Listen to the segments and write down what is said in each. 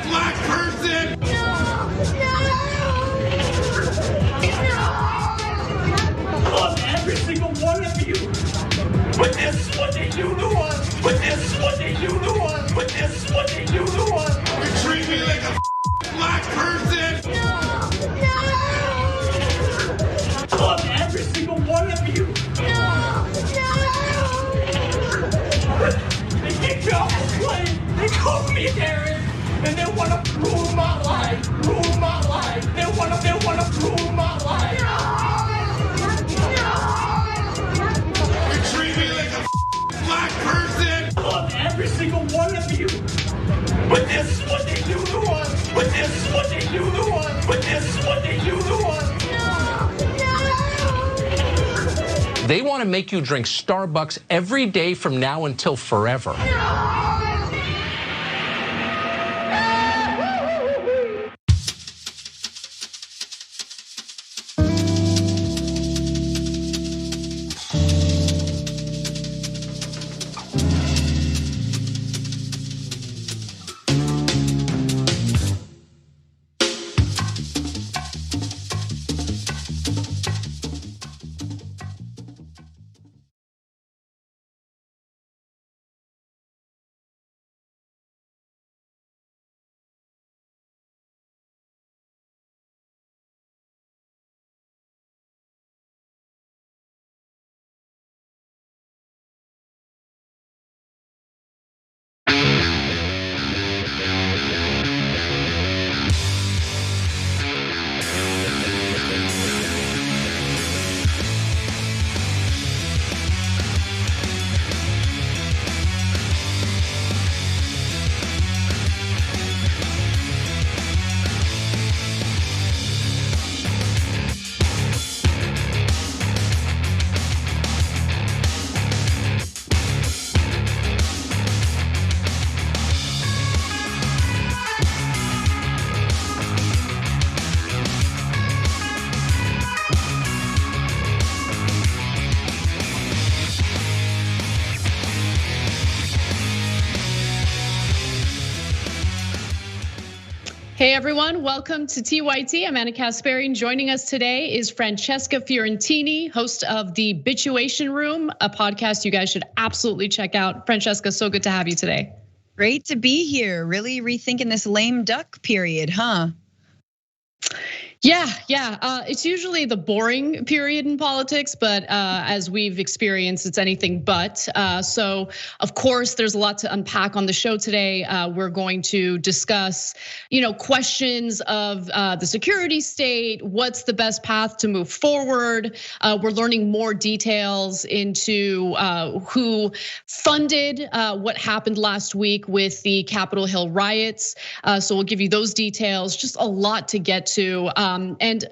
black person. Love every single one of you. But this is what they do to us. But this is what they do to us. But this is what they do to us. You treat me like a black person. Love every single one of you. They kick me off the plane. They call me Darren. And they wanna ruin my life. Ruin my life. They wanna ruin my life. You treat me like a black person. Love every single one of you. But this is what they do to us. But this is what they do to us. But this is what they do to us. They want to make you drink Starbucks every day from now until forever. Hey everyone, welcome to TYT. I'm Anna Kasparian. Joining us today is Francesca Fiorentini, host of the Bituation Room, a podcast you guys should absolutely check out. Francesca, so good to have you today. Great to be here. Really rethinking this lame duck period, huh? Yeah. It's usually the boring period in politics, but as we've experienced, it's anything but. So of course, there's a lot to unpack on the show today. We're going to discuss, questions of the security state. What's the best path to move forward? We're learning more details into who funded what happened last week with the Capitol Hill riots. So we'll give you those details. Just a lot to get to. And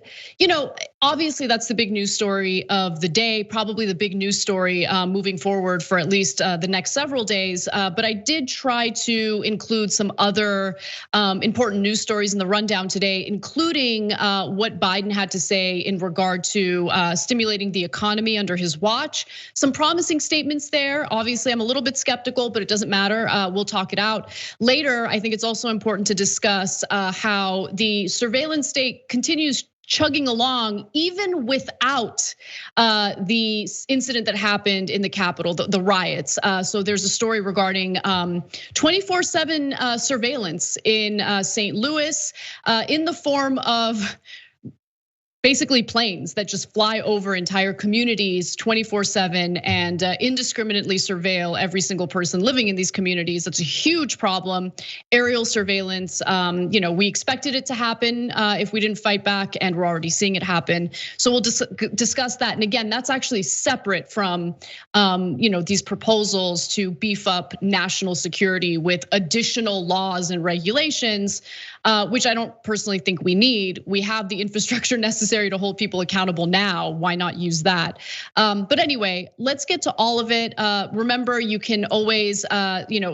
obviously that's the big news story of the day, probably the big news story moving forward for at least the next several days. But I did try to include some other important news stories in the rundown today, including what Biden had to say in regard to stimulating the economy under his watch. Some promising statements there. Obviously, I'm a little bit skeptical, but it doesn't matter. We'll talk it out later. I think it's also important to discuss how the surveillance state continues chugging along even without the incident that happened in the Capitol, the riots. So there's a story regarding 24/7 surveillance in St. Louis in the form of basically planes that just fly over entire communities 24/7 and indiscriminately surveil every single person living in these communities. That's a huge problem. Aerial surveillance, we expected it to happen if we didn't fight back, and we're already seeing it happen. So we'll discuss that. And again, that's actually separate from these proposals to beef up national security with additional laws and regulations. which I don't personally think we need. We have the infrastructure necessary to hold people accountable now. Why not use that? But anyway, let's get to all of it. Remember, you can always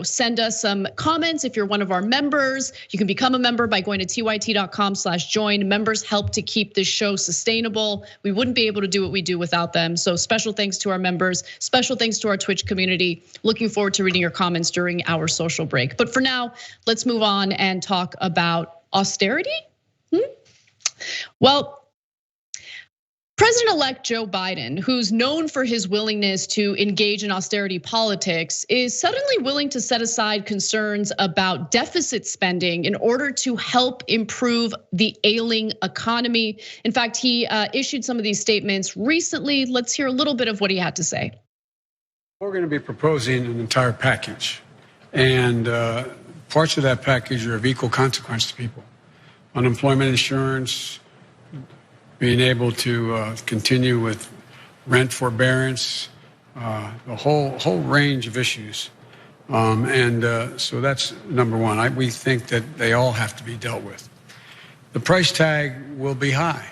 send us some comments if you're one of our members. You can become a member by going to tyt.com/join. Members help to keep this show sustainable. We wouldn't be able to do what we do without them. So special thanks to our members, special thanks to our Twitch community. Looking forward to reading your comments during our social break. But for now, let's move on and talk about austerity. Well, President-elect Joe Biden, who's known for his willingness to engage in austerity politics, is suddenly willing to set aside concerns about deficit spending in order to help improve the ailing economy. In fact, he issued some of these statements recently. Let's hear a little bit of what he had to say. We're going to be proposing an entire package, and parts of that package are of equal consequence to people. Unemployment insurance, being able to continue with rent forbearance, the whole range of issues. So that's number one. We think that they all have to be dealt with. The price tag will be high.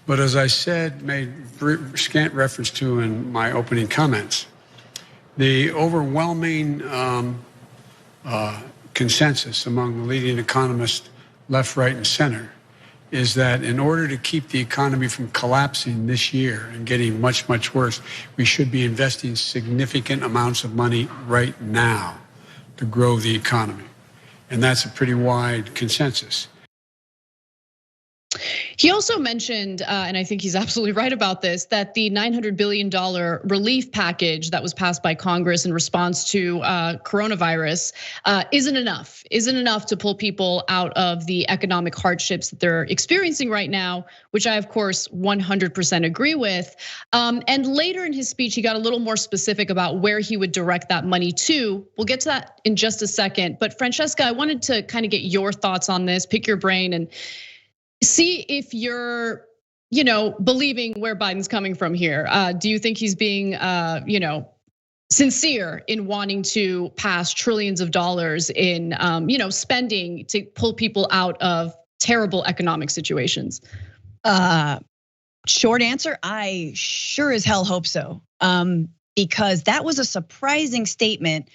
But as I said, made scant reference to in my opening comments, the overwhelming consensus among the leading economists, left, right, and center, is that in order to keep the economy from collapsing this year and getting much, much worse, we should be investing significant amounts of money right now to grow the economy. And that's a pretty wide consensus. He also mentioned, and I think he's absolutely right about this, that the $900 billion relief package that was passed by Congress in response to coronavirus isn't enough to pull people out of the economic hardships that they're experiencing right now, which I, of course, 100% agree with. And later in his speech, he got a little more specific about where he would direct that money to. We'll get to that in just a second. But Francesca, I wanted to kind of get your thoughts on this, pick your brain, and see if you're, believing where Biden's coming from here. Do you think he's being, sincere in wanting to pass trillions of dollars in, spending to pull people out of terrible economic situations? Short answer, I sure as hell hope so. Because that was a surprising statement.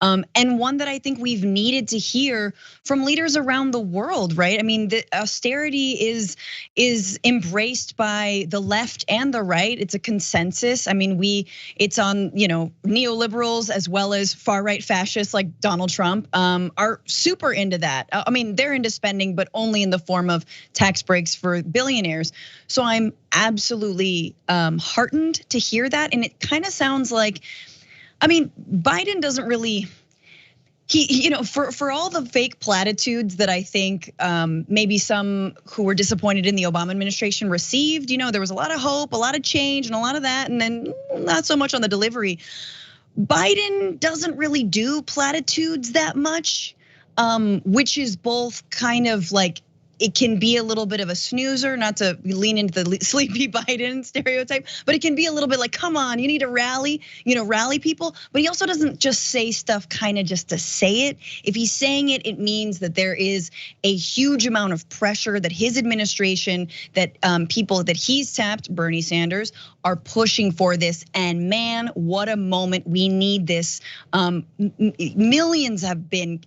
And one that I think we've needed to hear from leaders around the world, right? I mean, the austerity is embraced by the left and the right. It's a consensus. I mean, it's on, neoliberals as well as far right fascists like Donald Trump are super into that. I mean, they're into spending, but only in the form of tax breaks for billionaires. So I'm absolutely heartened to hear that. And it kind of sounds like, Biden doesn't really, for all the fake platitudes that I think maybe some who were disappointed in the Obama administration received, there was a lot of hope, a lot of change, and a lot of that, and then not so much on the delivery. Biden doesn't really do platitudes that much, which is both kind of like, it can be a little bit of a snoozer, not to lean into the sleepy Biden stereotype, but it can be a little bit like, come on, you need to rally, rally people. But he also doesn't just say stuff kind of just to say it. If he's saying it, it means that there is a huge amount of pressure that his administration, that people that he's tapped, Bernie Sanders, are pushing for this. And man, what a moment, we need this. Millions have been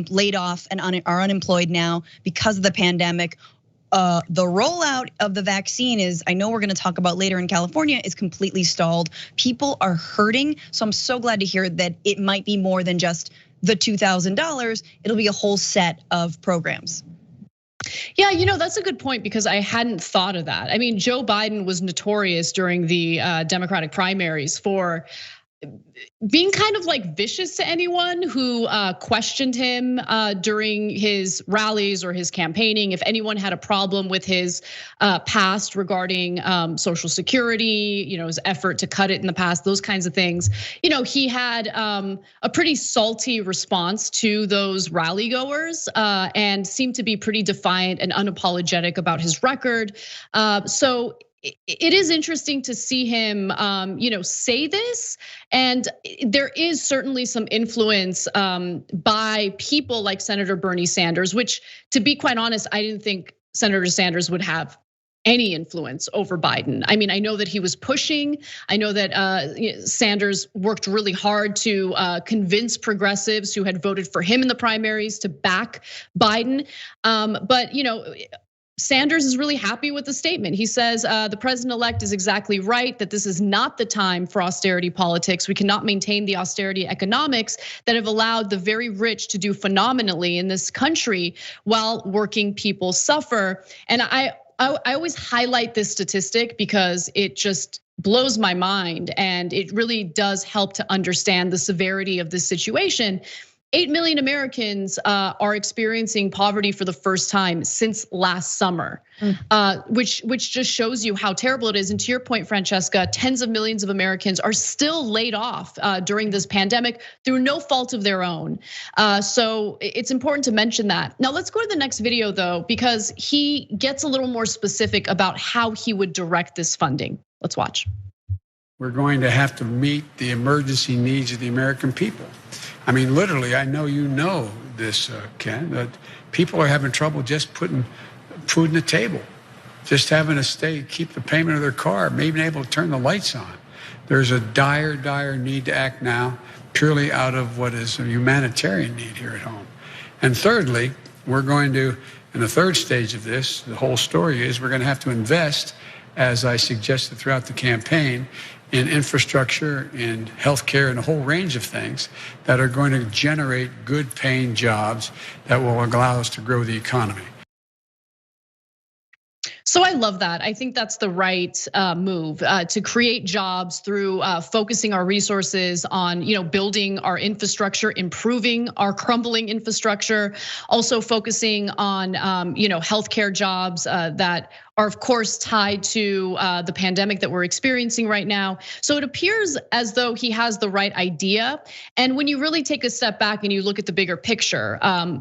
laid off and are unemployed now because of the pandemic. The rollout of the vaccine is, I know we're gonna talk about later in California, is completely stalled. People are hurting. So I'm so glad to hear that it might be more than just the $2,000. It'll be a whole set of programs. Yeah, that's a good point because I hadn't thought of that. I mean, Joe Biden was notorious during the Democratic primaries for being kind of like vicious to anyone who questioned him during his rallies or his campaigning. If anyone had a problem with his past regarding Social Security, his effort to cut it in the past, those kinds of things. He had a pretty salty response to those rally goers and seemed to be pretty defiant and unapologetic about his record. So it is interesting to see him, say this, and there is certainly some influence by people like Senator Bernie Sanders, which, to be quite honest, I didn't think Senator Sanders would have any influence over Biden. I mean, I know that he was pushing. I know that Sanders worked really hard to convince progressives who had voted for him in the primaries to back Biden. But Sanders is really happy with the statement. He says the president-elect is exactly right, that this is not the time for austerity politics. We cannot maintain the austerity economics that have allowed the very rich to do phenomenally in this country while working people suffer. And I always highlight this statistic because it just blows my mind, and it really does help to understand the severity of this situation. 8 million Americans are experiencing poverty for the first time since last summer, which just shows you how terrible it is. And to your point, Francesca, tens of millions of Americans are still laid off during this pandemic through no fault of their own. So it's important to mention that. Now let's go to the next video though, because he gets a little more specific about how he would direct this funding. Let's watch. We're going to have to meet the emergency needs of the American people. I mean, literally, I know you know this, Ken, that people are having trouble just putting food on the table, just having to keep the payment of their car, maybe even able to turn the lights on. There's a dire, dire need to act now, purely out of what is a humanitarian need here at home. And thirdly, we're going to, in the third stage of this, the whole story is we're going to have to invest, as I suggested throughout the campaign, in infrastructure, in healthcare, and a whole range of things that are going to generate good paying jobs that will allow us to grow the economy. So I love that. I think that's the right move to create jobs through focusing our resources on, building our infrastructure, improving our crumbling infrastructure, also focusing on, healthcare jobs that are of course tied to the pandemic that we're experiencing right now. So it appears as though he has the right idea. And when you really take a step back and you look at the bigger picture,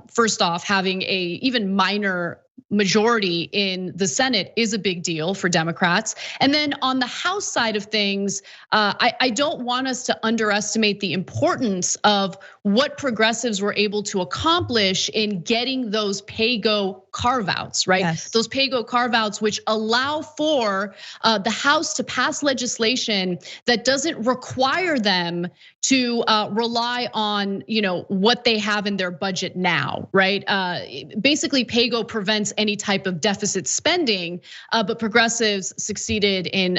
first off, having a even minor majority in the Senate is a big deal for Democrats. And then on the House side of things, I don't want us to underestimate the importance of what progressives were able to accomplish in getting those pay-go carve-outs, right? Yes. Those pay-go carve-outs which allow for the House to pass legislation that doesn't require them to rely on what they have in their budget now, right? Basically, pay-go prevents any type of deficit spending, but progressives succeeded in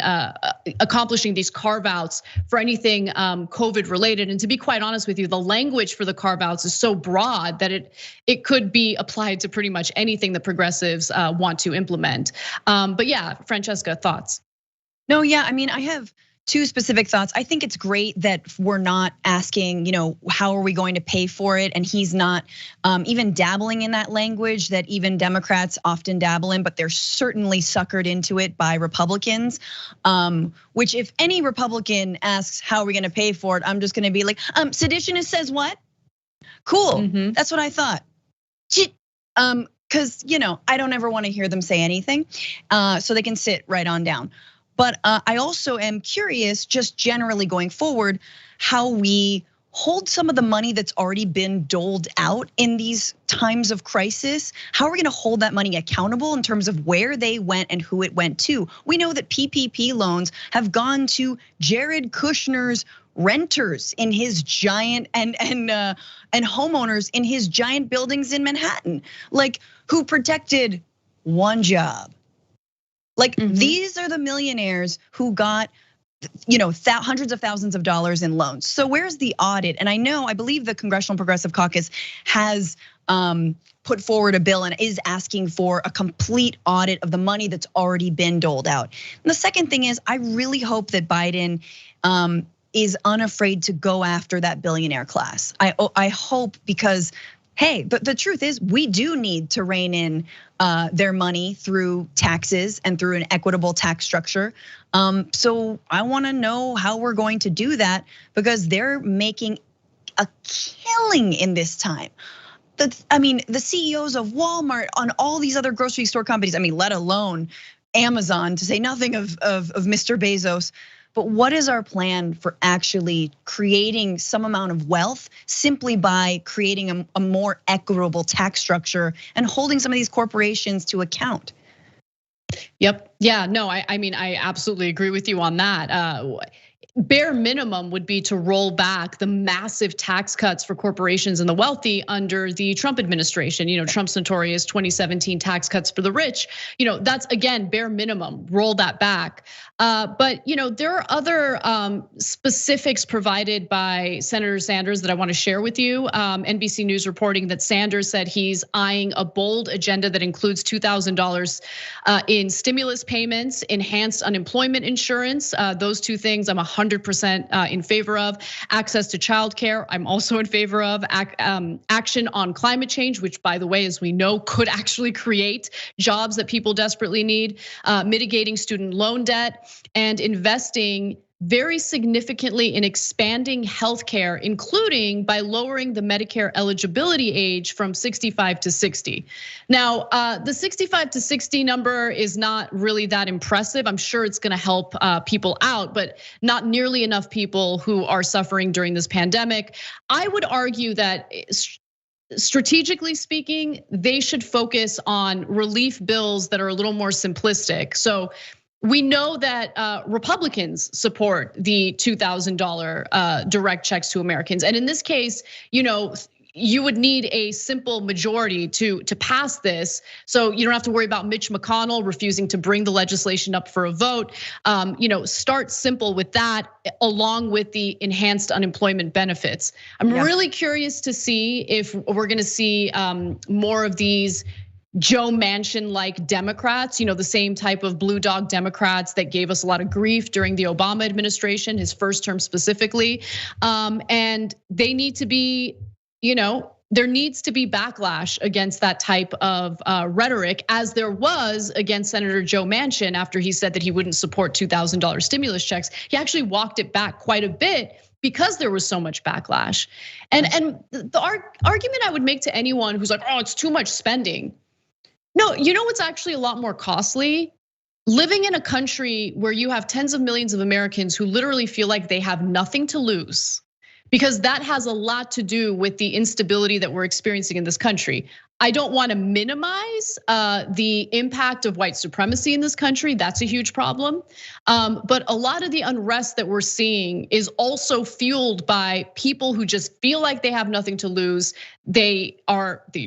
accomplishing these carve-outs for anything COVID related. And to be quite honest with you, the language for the carve-outs is so broad that it could be applied to pretty much anything that progressives want to implement. But yeah, Francesca, thoughts? No, yeah, I mean, I have two specific thoughts. I think it's great that we're not asking, how are we going to pay for it? And he's not even dabbling in that language that even Democrats often dabble in, but they're certainly suckered into it by Republicans. Which if any Republican asks, how are we gonna pay for it? I'm just gonna be like, seditionist says what? Cool, that's what I thought. Cause I don't ever wanna hear them say anything, so they can sit right on down. But I also am curious, just generally going forward, how we hold some of the money that's already been doled out in these times of crisis. How are we gonna hold that money accountable in terms of where they went and who it went to? We know that PPP loans have gone to Jared Kushner's renters in his giant and homeowners in his giant buildings in Manhattan, like who protected one job. Like these are the millionaires who got, hundreds of thousands of dollars in loans. So where's the audit? And I believe the Congressional Progressive Caucus has put forward a bill and is asking for a complete audit of the money that's already been doled out. And the second thing is, I really hope that Biden is unafraid to go after that billionaire class. I hope, because hey, the truth is we do need to rein in their money through taxes and through an equitable tax structure. So I wanna know how we're going to do that, because they're making a killing in this time. The CEOs of Walmart, on all these other grocery store companies, let alone Amazon, to say nothing of Mr. Bezos. But what is our plan for actually creating some amount of wealth simply by creating a more equitable tax structure and holding some of these corporations to account? Yep. Yeah, no, I mean, I absolutely agree with you on that. Bare minimum would be to roll back the massive tax cuts for corporations and the wealthy under the Trump administration. Trump's notorious 2017 tax cuts for the rich. That's again bare minimum. Roll that back. But there are other specifics provided by Senator Sanders that I want to share with you. NBC News reporting that Sanders said he's eyeing a bold agenda that includes $2,000 in stimulus payments, enhanced unemployment insurance. Those two things I'm 100% in favor of. Access to childcare, I'm also in favor of. Action on climate change, which by the way, as we know, could actually create jobs that people desperately need. Mitigating student loan debt, and investing very significantly in expanding healthcare, including by lowering the Medicare eligibility age from 65 to 60. Now, the 65 to 60 number is not really that impressive. I'm sure it's gonna help people out, but not nearly enough people who are suffering during this pandemic. I would argue that strategically speaking, they should focus on relief bills that are a little more simplistic. So we know that Republicans support the $2,000 direct checks to Americans. And in this case, you would need a simple majority to pass this. So you don't have to worry about Mitch McConnell refusing to bring the legislation up for a vote. Start simple with that, along with the enhanced unemployment benefits. I'm really curious to see if we're gonna see more of these Joe Manchin-like Democrats, the same type of blue dog Democrats that gave us a lot of grief during the Obama administration, his first term specifically. And they need to be, there needs to be backlash against that type of rhetoric, as there was against Senator Joe Manchin after he said that he wouldn't support $2,000 stimulus checks. He actually walked it back quite a bit because there was so much backlash. And the argument I would make to anyone who's like, oh, it's too much spending. No, what's actually a lot more costly? Living in a country where you have tens of millions of Americans who literally feel like they have nothing to lose, because that has a lot to do with the instability that we're experiencing in this country. I don't want to minimize the impact of white supremacy in this country. That's a huge problem. But a lot of the unrest that we're seeing is also fueled by people who just feel like they have nothing to lose. They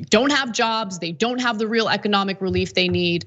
don't have jobs. They don't have the real economic relief they need.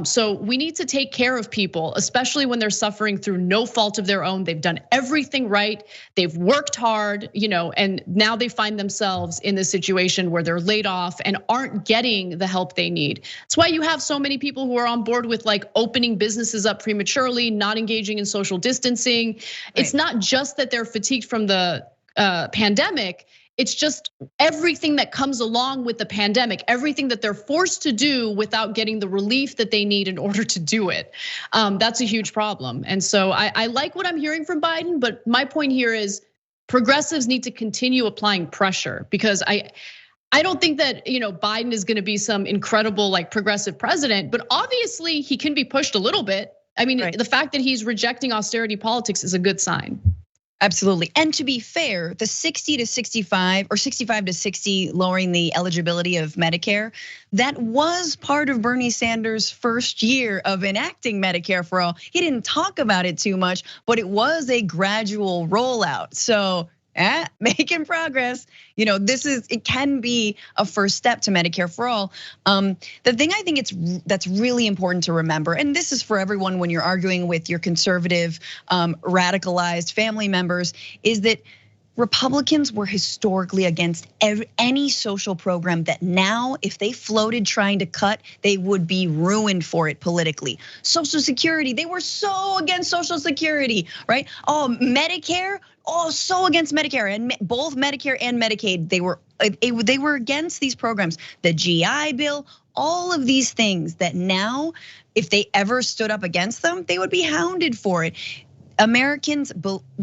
So we need to take care of people, especially when they're suffering through no fault of their own. They've done everything right. They've worked hard, and now they find themselves in this situation where they're laid off and aren't getting the help they need. That's why you have so many people who are on board with like opening businesses up prematurely, not engaging in social distancing. Right. It's not just that they're fatigued from the pandemic. It's just everything that comes along with the pandemic, everything that they're forced to do without getting the relief that they need in order to do it. That's a huge problem. And so I like what I'm hearing from Biden, but my point here is progressives need to continue applying pressure, because I don't think that Biden is going to be some incredible like progressive president, but obviously he can be pushed a little bit. I mean, the fact that he's rejecting austerity politics is a good sign. Absolutely. And to be fair, the 60 to 65 or 65 to 60 lowering the eligibility of Medicare, that was part of Bernie Sanders' first year of enacting Medicare for all. He didn't talk about it too much, but it was a gradual rollout. So making progress. It can be a first step to Medicare for all. The thing I think that's really important to remember, and this is for everyone when you're arguing with your conservative, radicalized family members, is that Republicans were historically against any social program that now, if they floated trying to cut, they would be ruined for it politically. Social Security, they were so against Social Security, right? Oh, Medicare, so against Medicare, and both Medicare and Medicaid, they were against these programs. The GI Bill, all of these things that now, if they ever stood up against them, they would be hounded for it. Americans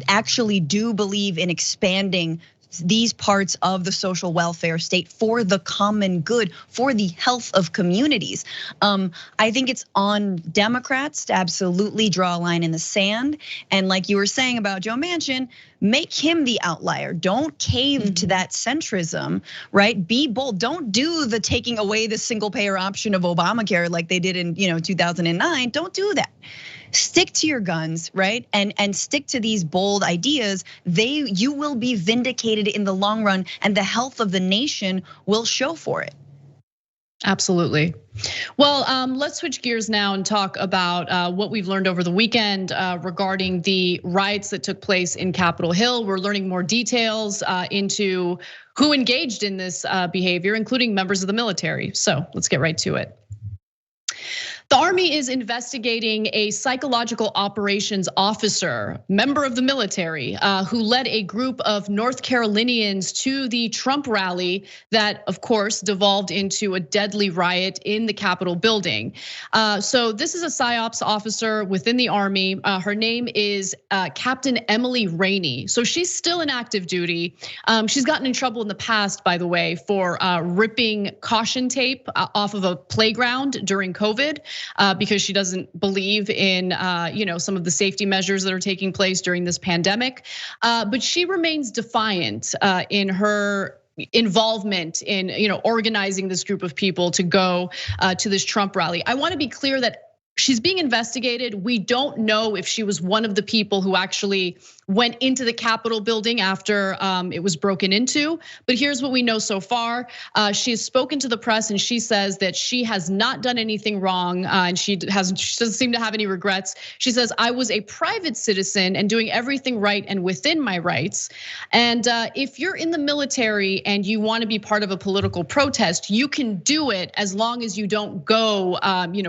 actually do believe in expanding these parts of the social welfare state for the common good, for the health of communities. I think it's on Democrats to absolutely draw a line in the sand. And like you were saying about Joe Manchin, make him the outlier. Don't cave to that centrism, right? Be bold. Don't do the taking away the single payer option of Obamacare like they did in 2009. Don't do that. Stick to your guns, right? And stick to these bold ideas. You will be vindicated in the long run, and the health of the nation will show for it. Absolutely. Well, let's switch gears now and talk about what we've learned over the weekend regarding the riots that took place in Capitol Hill. We're learning more details into who engaged in this behavior, including members of the military. So let's get right to it. The Army is investigating a psychological operations officer, member of the military, who led a group of North Carolinians to the Trump rally that, of course, devolved into a deadly riot in the Capitol building. So this is a PSYOPs officer within the Army. Her name is Captain Emily Rainey. So she's still in active duty. She's gotten in trouble in the past, by the way, for ripping caution tape off of a playground during COVID. Because she doesn't believe in some of the safety measures that are taking place during this pandemic. But she remains defiant in her involvement in organizing this group of people to go to this Trump rally. I want to be clear that she's being investigated. We don't know if she was one of the people who actually went into the Capitol building after it was broken into. But here's what we know so far. She has spoken to the press and she says that she has not done anything wrong and she doesn't seem to have any regrets. She says, I was a private citizen and doing everything right and within my rights. And if you're in the military and you want to be part of a political protest, you can do it as long as you don't go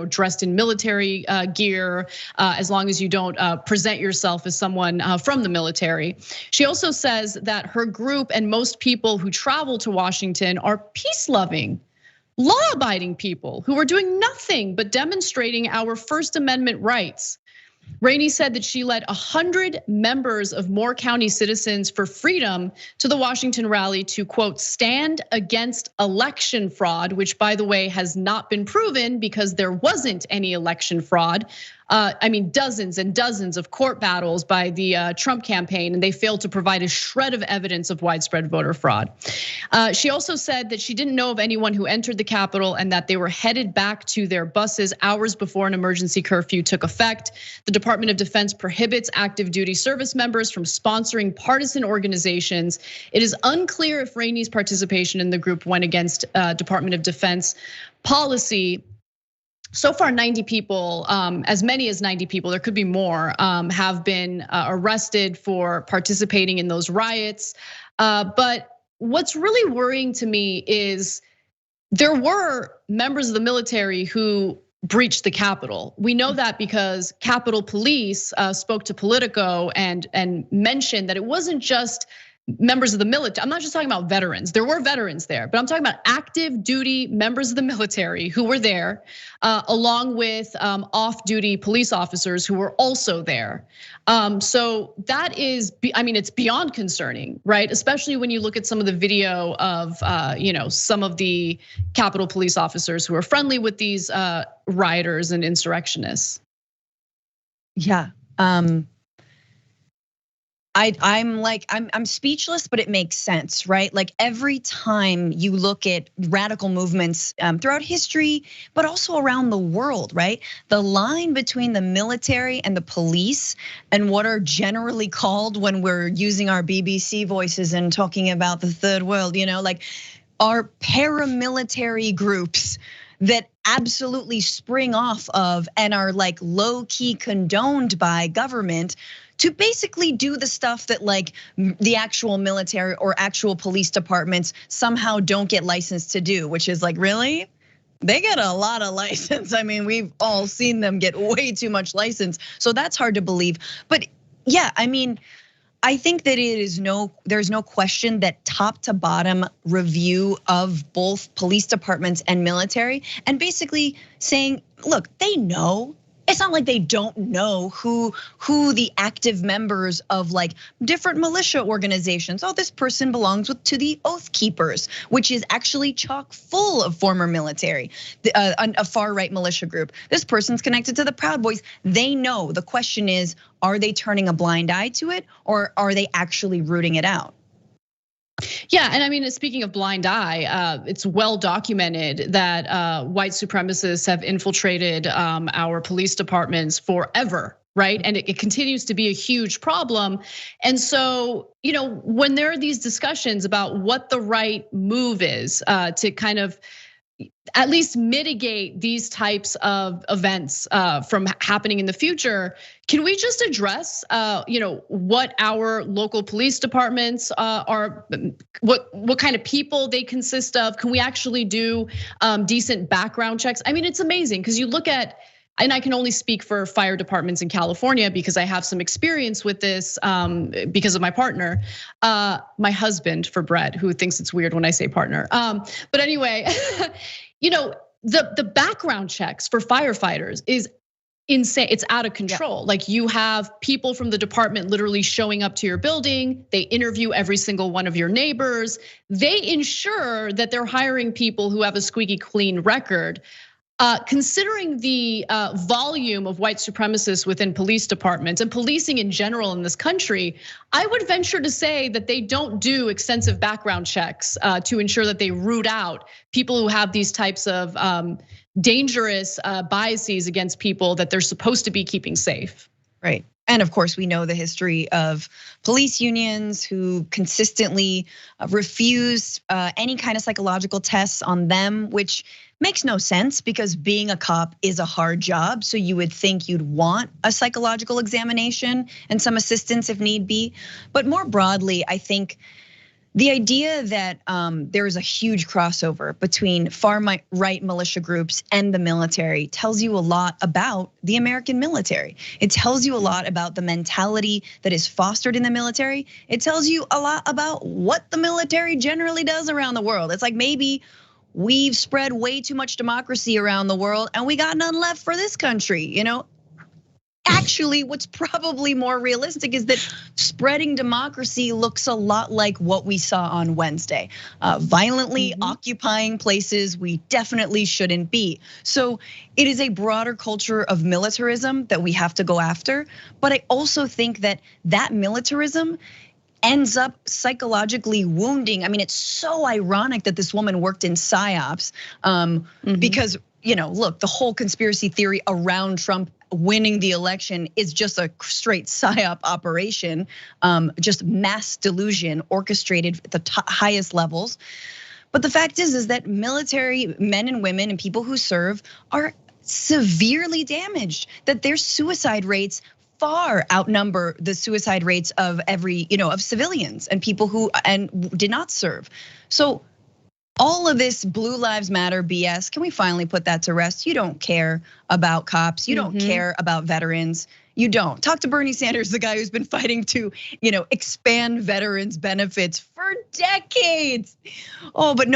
dressed in military gear, as long as you don't present yourself as someone from the military. She also says that her group and most people who travel to Washington are peace-loving, law-abiding people who are doing nothing but demonstrating our First Amendment rights. Rainey said that she led 100 members of Moore County Citizens for Freedom to the Washington rally to, quote, stand against election fraud, which, by the way, has not been proven because there wasn't any election fraud. Dozens and dozens of court battles by the Trump campaign, and they failed to provide a shred of evidence of widespread voter fraud. She also said that she didn't know of anyone who entered the Capitol and that they were headed back to their buses hours before an emergency curfew took effect. The Department of Defense prohibits active duty service members from sponsoring partisan organizations. It is unclear if Rainey's participation in the group went against Department of Defense policy. So far, 90 people, as many as 90 people, there could be more, have been arrested for participating in those riots. But what's really worrying to me is there were members of the military who breached the Capitol. We know that because Capitol Police spoke to Politico and mentioned that it wasn't just members of the military. I'm not just talking about veterans. There were veterans there, but I'm talking about active duty members of the military who were there, along with off-duty police officers who were also there. So that is, it's beyond concerning, right? Especially when you look at some of the video of, some of the Capitol Police officers who are friendly with these rioters and insurrectionists. Yeah. I'm speechless, but it makes sense, right? Like every time you look at radical movements throughout history, but also around the world, right? The line between the military and the police and what are generally called, when we're using our BBC voices and talking about the third world, are paramilitary groups that absolutely spring off of and are like low key condoned by government to basically do the stuff that like the actual military or actual police departments somehow don't get licensed to do, which is like, really? They get a lot of license. We've all seen them get way too much license. So that's hard to believe. But yeah, I think that there's no question that top to bottom review of both police departments and military, and basically saying, look, they know It's not like they don't know who the active members of like different militia organizations. Oh, this person belongs to the Oath Keepers, which is actually chock full of former military, a far right militia group. This person's connected to the Proud Boys. They know. The question is, are they turning a blind eye to it, or are they actually rooting it out? Yeah, and I mean, speaking of blind eye, it's well documented that white supremacists have infiltrated our police departments forever, right? And it continues to be a huge problem. And so, when there are these discussions about what the right move is to kind of at least mitigate these types of events from happening in the future, can we just address, what our local police departments are, what kind of people they consist of? Can we actually do decent background checks? I mean, it's amazing because you look at, and I can only speak for fire departments in California because I have some experience with this because of my partner, my husband for Brett, who thinks it's weird when I say partner. But anyway, the background checks for firefighters is insane. It's out of control. Yeah. Like you have people from the department literally showing up to your building. They interview every single one of your neighbors. They ensure that they're hiring people who have a squeaky clean record. Considering the volume of white supremacists within police departments and policing in general in this country, I would venture to say that they don't do extensive background checks to ensure that they root out people who have these types of dangerous biases against people that they're supposed to be keeping safe. Right. And of course, we know the history of police unions who consistently refuse any kind of psychological tests on them, which makes no sense because being a cop is a hard job. So you would think you'd want a psychological examination and some assistance if need be. But more broadly, I think the idea that there is a huge crossover between far right militia groups and the military tells you a lot about the American military. It tells you a lot about the mentality that is fostered in the military. It tells you a lot about what the military generally does around the world. It's like maybe we've spread way too much democracy around the world and we got none left for this country, Actually, what's probably more realistic is that spreading democracy looks a lot like what we saw on Wednesday. Violently occupying places we definitely shouldn't be. So it is a broader culture of militarism that we have to go after. But I also think that militarism ends up psychologically wounding. I mean, it's so ironic that this woman worked in PSYOPs because, look, the whole conspiracy theory around Trump winning the election is just a straight PSYOP operation, just mass delusion orchestrated at the highest levels. But the fact is that military men and women and people who serve are severely damaged, that their suicide rates far outnumber the suicide rates of of civilians and people who did not serve. So all of this Blue Lives Matter BS, can we finally put that to rest? You don't care about cops. You don't care about veterans. You don't. Talk to Bernie Sanders, the guy who's been fighting to, expand veterans benefits for decades. Oh, but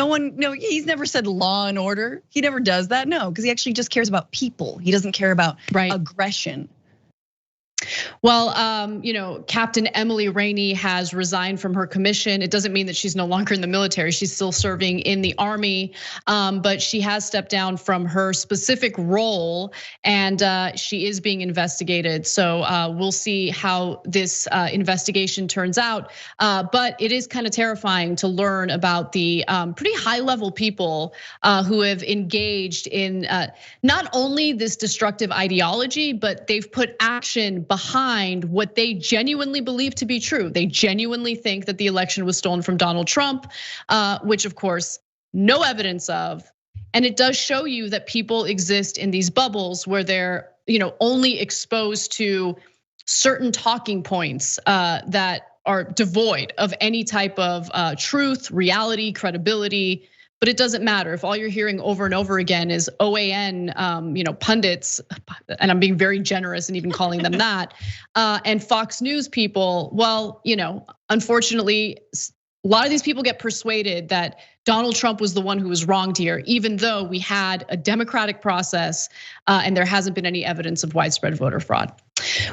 he's never said law and order. He never does that, no, because he actually just cares about people. He doesn't care about aggression. Well, Captain Emily Rainey has resigned from her commission. It doesn't mean that she's no longer in the military. She's still serving in the Army, but she has stepped down from her specific role and she is being investigated. So we'll see how this investigation turns out. But it is kind of terrifying to learn about the pretty high level people who have engaged in not only this destructive ideology, but they've put action behind what they genuinely believe to be true. They genuinely think that the election was stolen from Donald Trump, which of course, no evidence of. And it does show you that people exist in these bubbles where they're only exposed to certain talking points that are devoid of any type of truth, reality, credibility. But it doesn't matter if all you're hearing over and over again is OAN, pundits, and I'm being very generous and even calling them that, and Fox News people. Well, unfortunately, a lot of these people get persuaded that Donald Trump was the one who was wronged here, even though we had a democratic process and there hasn't been any evidence of widespread voter fraud.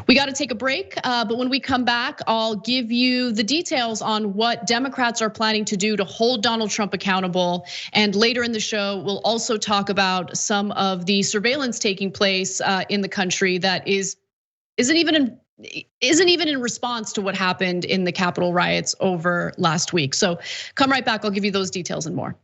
We got to take a break, but when we come back, I'll give you the details on what Democrats are planning to do to hold Donald Trump accountable. And later in the show, we'll also talk about some of the surveillance taking place in the country that isn't even in response to what happened in the Capitol riots over last week. So come right back, I'll give you those details and more.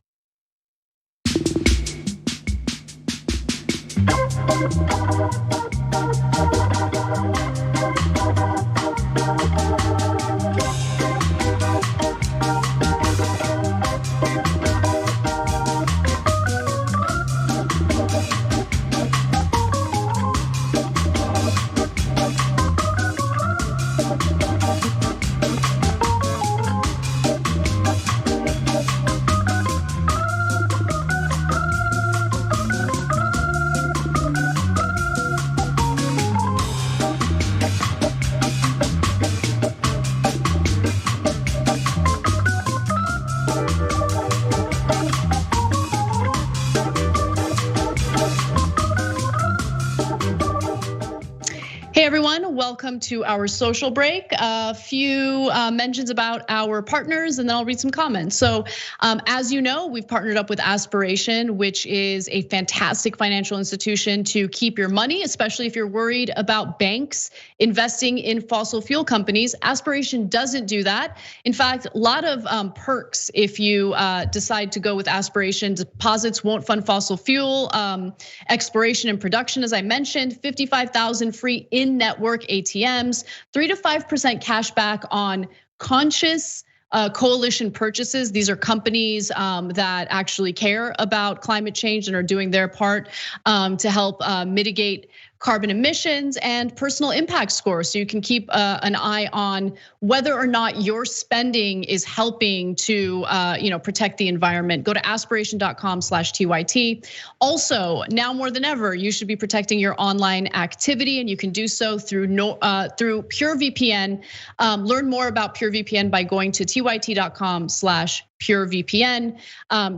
Hey everyone, welcome to our social break. A few mentions about our partners and then I'll read some comments. So as you know, we've partnered up with Aspiration, which is a fantastic financial institution to keep your money, especially if you're worried about banks investing in fossil fuel companies. Aspiration doesn't do that. In fact, a lot of perks if you decide to go with Aspiration. Deposits won't fund fossil fuel, exploration and production, as I mentioned, 55,000 free in-network ATMs, 3 to 5% cash back on conscious coalition purchases. These are companies that actually care about climate change and are doing their part to help mitigate carbon emissions and personal impact scores. So you can keep an eye on whether or not your spending is helping to protect the environment. Go to aspiration.com/TYT. Also, now more than ever, you should be protecting your online activity, and you can do so through PureVPN. Learn more about PureVPN by going to TYT.com/PureVPN.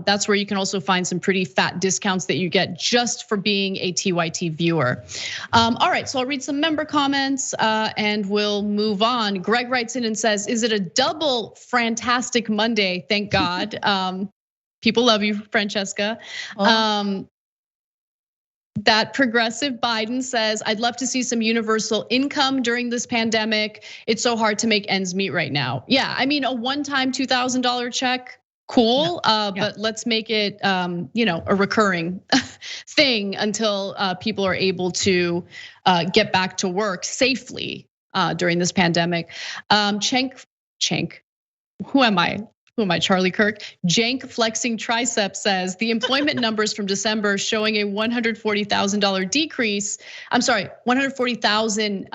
That's where you can also find some pretty fat discounts that you get just for being a TYT viewer. All right, so I'll read some member comments and we'll move on. Greg writes in and says, is it a double fantastic Monday? Thank God. People love you, Francesca. That progressive Biden says, I'd love to see some universal income during this pandemic. It's so hard to make ends meet right now. Yeah, I mean, a one-time $2,000 check, cool, but let's make it a recurring thing until people are able to get back to work safely during this pandemic. Cenk, who am I? Charlie Kirk? Jank flexing tricep says the employment numbers from December showing a $140,000 decrease. I'm sorry, 140,000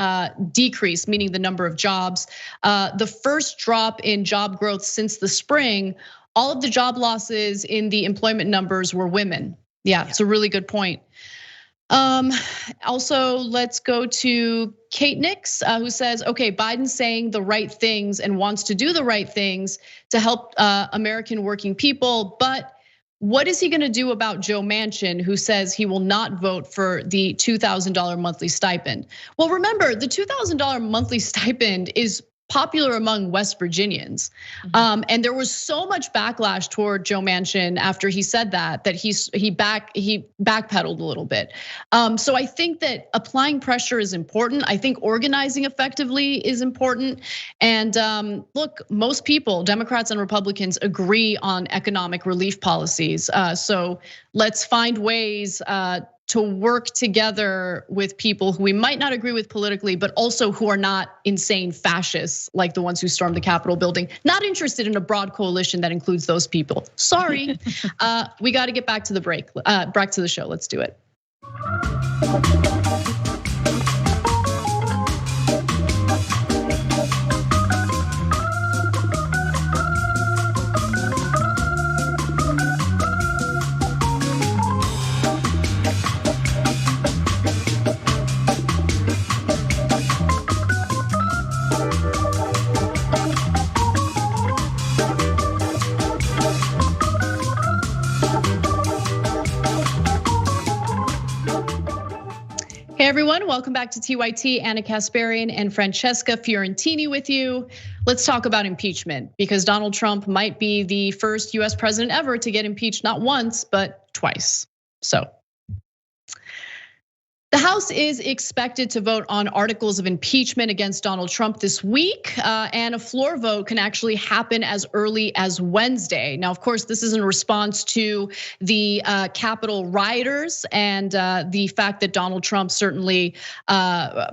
decrease, meaning the number of jobs. The first drop in job growth since the spring. All of the job losses in the employment numbers were women. Yeah, it's a really good point. Also, let's go to Kate Nix, who says, okay, Biden's saying the right things and wants to do the right things to help American working people, but what is he gonna do about Joe Manchin, who says he will not vote for the $2,000 monthly stipend? Well, remember, the $2,000 monthly stipend is popular among West Virginians. And there was so much backlash toward Joe Manchin after he said that he backpedaled a little bit. So I think that applying pressure is important. I think organizing effectively is important. And look, most people, Democrats and Republicans, agree on economic relief policies. So let's find ways to work together with people who we might not agree with politically, but also who are not insane fascists like the ones who stormed the Capitol building. Not interested in a broad coalition that includes those people. Sorry, we got to get back to the break, back to the show. Let's do it. Hey everyone, welcome back to TYT. Anna Kasparian and Francesca Fiorentini with you. Let's talk about impeachment because Donald Trump might be the first US president ever to get impeached not once, but twice. So the House is expected to vote on articles of impeachment against Donald Trump this week, and a floor vote can actually happen as early as Wednesday. Now, of course, this is in response to the Capitol rioters and the fact that Donald Trump certainly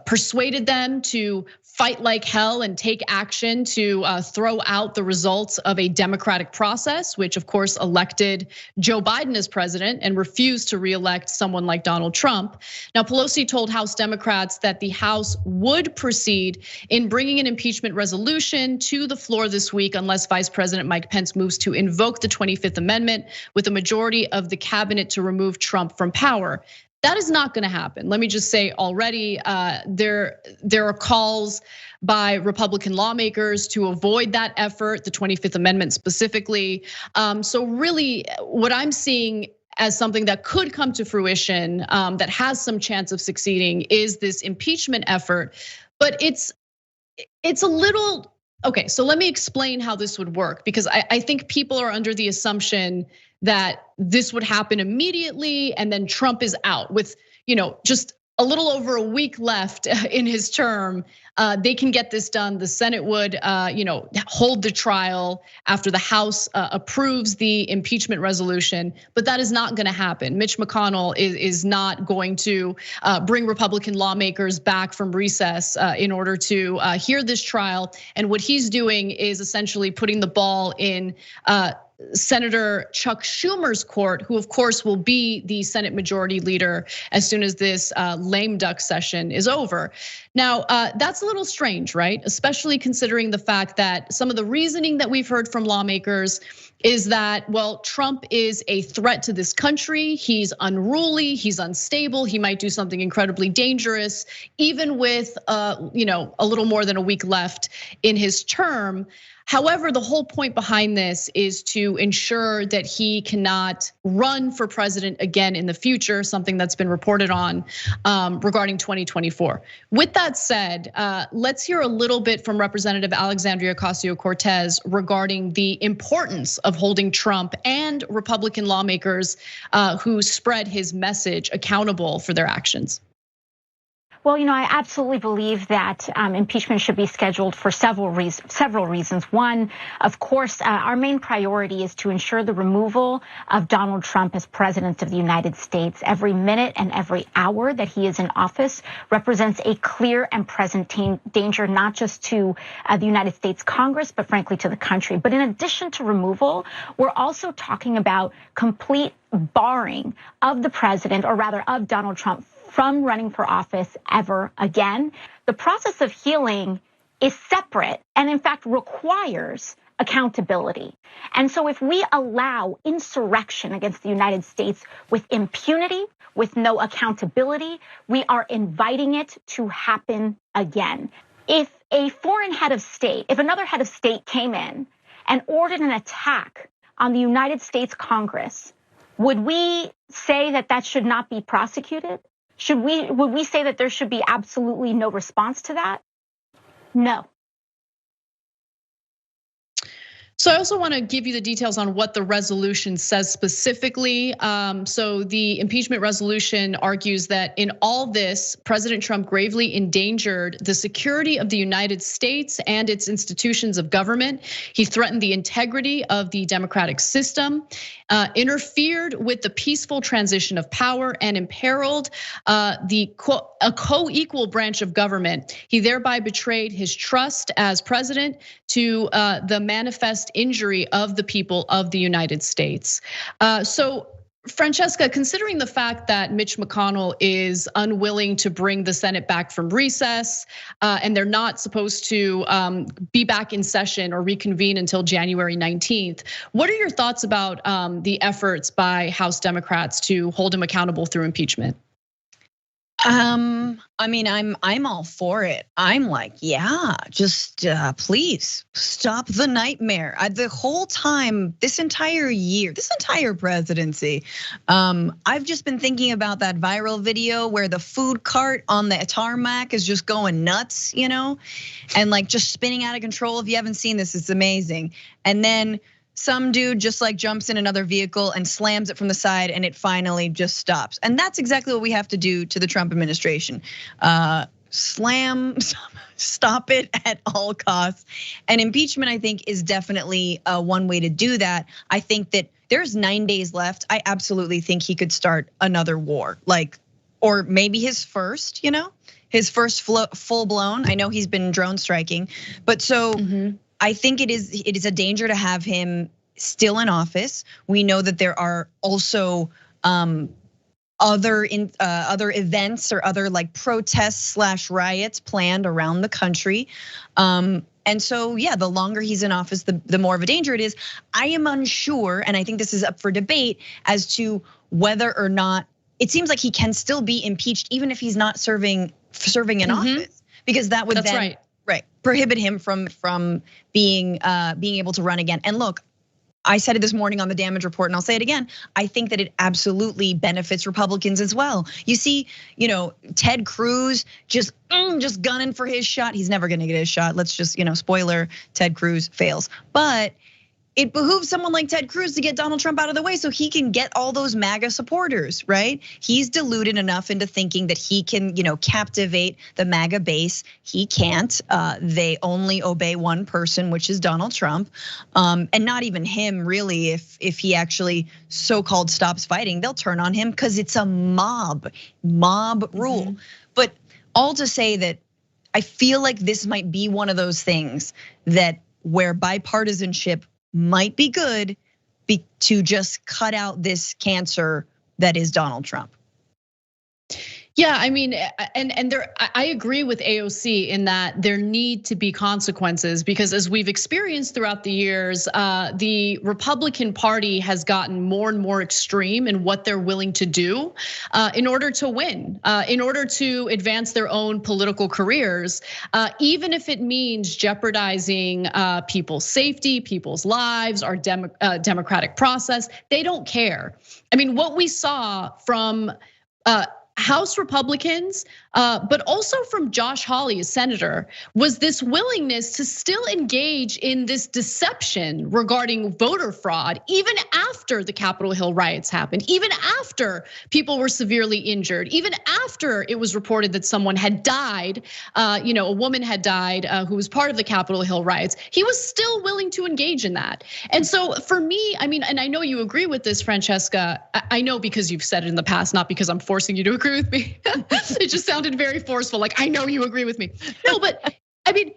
persuaded them to fight like hell and take action to throw out the results of a democratic process, which of course elected Joe Biden as president and refused to reelect someone like Donald Trump. Now, Pelosi told House Democrats that the House would proceed in bringing an impeachment resolution to the floor this week unless Vice President Mike Pence moves to invoke the 25th Amendment with a majority of the cabinet to remove Trump from power. That is not going to happen. Let me just say already, there are calls by Republican lawmakers to avoid that effort, the 25th Amendment specifically. So really, what I'm seeing as something that could come to fruition, that has some chance of succeeding, is this impeachment effort. But it's a little okay. So let me explain how this would work, because I think people are under the assumption that this would happen immediately and then Trump is out with, just a little over a week left in his term. They can get this done. The Senate would, hold the trial after the House approves the impeachment resolution, but that is not going to happen. Mitch McConnell is not going to bring Republican lawmakers back from recess in order to hear this trial. And what he's doing is essentially putting the ball in Senator Chuck Schumer's court, who of course will be the Senate Majority Leader as soon as this lame duck session is over. Now, that's a little strange, right? Especially considering the fact that some of the reasoning that we've heard from lawmakers is that, well, Trump is a threat to this country. He's unruly, he's unstable, he might do something incredibly dangerous, even with a little more than a week left in his term. However, the whole point behind this is to ensure that he cannot run for president again in the future, something that's been reported on regarding 2024. With that said, let's hear a little bit from Representative Alexandria Ocasio-Cortez regarding the importance of holding Trump and Republican lawmakers who spread his message accountable for their actions. Well, I absolutely believe that impeachment should be scheduled for several reasons. One, of course, our main priority is to ensure the removal of Donald Trump as president of the United States. Every minute and every hour that he is in office represents a clear and present danger, not just to the United States Congress, but frankly to the country. But in addition to removal, we're also talking about complete barring of the president, or rather of Donald Trump, from running for office ever again. The process of healing is separate and in fact requires accountability. And so if we allow insurrection against the United States with impunity, with no accountability, we are inviting it to happen again. If a foreign head of state, if another head of state came in and ordered an attack on the United States Congress, would we say that that should not be prosecuted? Would we say that there should be absolutely no response to that? No. So I also want to give you the details on what the resolution says specifically. So the impeachment resolution argues that in all this, President Trump gravely endangered the security of the United States and its institutions of government. He threatened the integrity of the democratic system, interfered with the peaceful transition of power, and imperiled a co-equal branch of government. He thereby betrayed his trust as president to the manifest injury of the people of the United States. So Francesca, considering the fact that Mitch McConnell is unwilling to bring the Senate back from recess, and they're not supposed to be back in session or reconvene until January 19th, what are your thoughts about the efforts by House Democrats to hold him accountable through impeachment? I mean, I'm all for it. I'm like, yeah, just please stop the nightmare. The whole time, this entire year, this entire presidency, I've just been thinking about that viral video where the food cart on the tarmac is just going nuts, and like just spinning out of control. If you haven't seen this, it's amazing. And then some dude just like jumps in another vehicle and slams it from the side, and it finally just stops. And that's exactly what we have to do to the Trump administration. Stop it at all costs. And impeachment, I think, is definitely one way to do that. I think that there's 9 days left. I absolutely think he could start another war, or maybe his first, his first full blown. I know he's been drone striking, but so. I think it is a danger to have him still in office. We know that there are also other events or other like protests / riots planned around the country. And so, yeah, the longer he's in office, the more of a danger it is. I am unsure, and I think this is up for debate as to whether or not it seems like he can still be impeached even if he's not serving in office, because that would Right, prohibit him from being able to run again. And look, I said it this morning on the damage report, and I'll say it again. I think that it absolutely benefits Republicans as well. You see, Ted Cruz just gunning for his shot. He's never gonna get his shot. Let's just, spoiler, Ted Cruz fails. But it behooves someone like Ted Cruz to get Donald Trump out of the way so he can get all those MAGA supporters, right? He's deluded enough into thinking that he can, captivate the MAGA base. He can't. They only obey one person, which is Donald Trump, and not even him really. If he actually so-called stops fighting, they'll turn on him because it's a mob rule. But all to say that I feel like this might be one of those things that where bipartisanship might be good to just cut out this cancer that is Donald Trump. Yeah, I mean, and there, I agree with AOC in that there need to be consequences, because as we've experienced throughout the years, the Republican Party has gotten more and more extreme in what they're willing to do in order to win, in order to advance their own political careers, even if it means jeopardizing people's safety, people's lives, our democratic process. They don't care. I mean, what we saw from House Republicans, but also from Josh Hawley, a senator, was this willingness to still engage in this deception regarding voter fraud, even after the Capitol Hill riots happened, even after people were severely injured, even after it was reported that someone had died, a woman had died who was part of the Capitol Hill riots. He was still willing to engage in that. And so for me, I mean, and I know you agree with this, Francesca. I know because you've said it in the past, not because I'm forcing you to agree with me. It just sounded very forceful, like I know you agree with me. No, but I mean,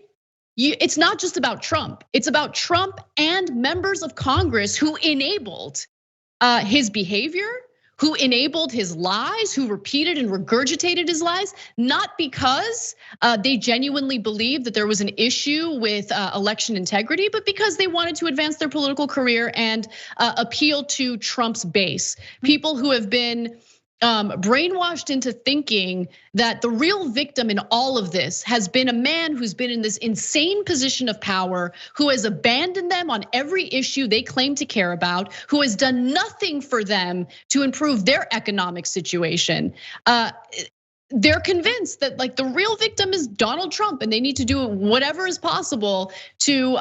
it's not just about Trump. It's about Trump and members of Congress who enabled his behavior, who enabled his lies, who repeated and regurgitated his lies, not because they genuinely believed that there was an issue with election integrity, but because they wanted to advance their political career and appeal to Trump's base. People who have been brainwashed into thinking that the real victim in all of this has been a man who's been in this insane position of power, who has abandoned them on every issue they claim to care about, who has done nothing for them to improve their economic situation. They're convinced that like the real victim is Donald Trump, and they need to do whatever is possible to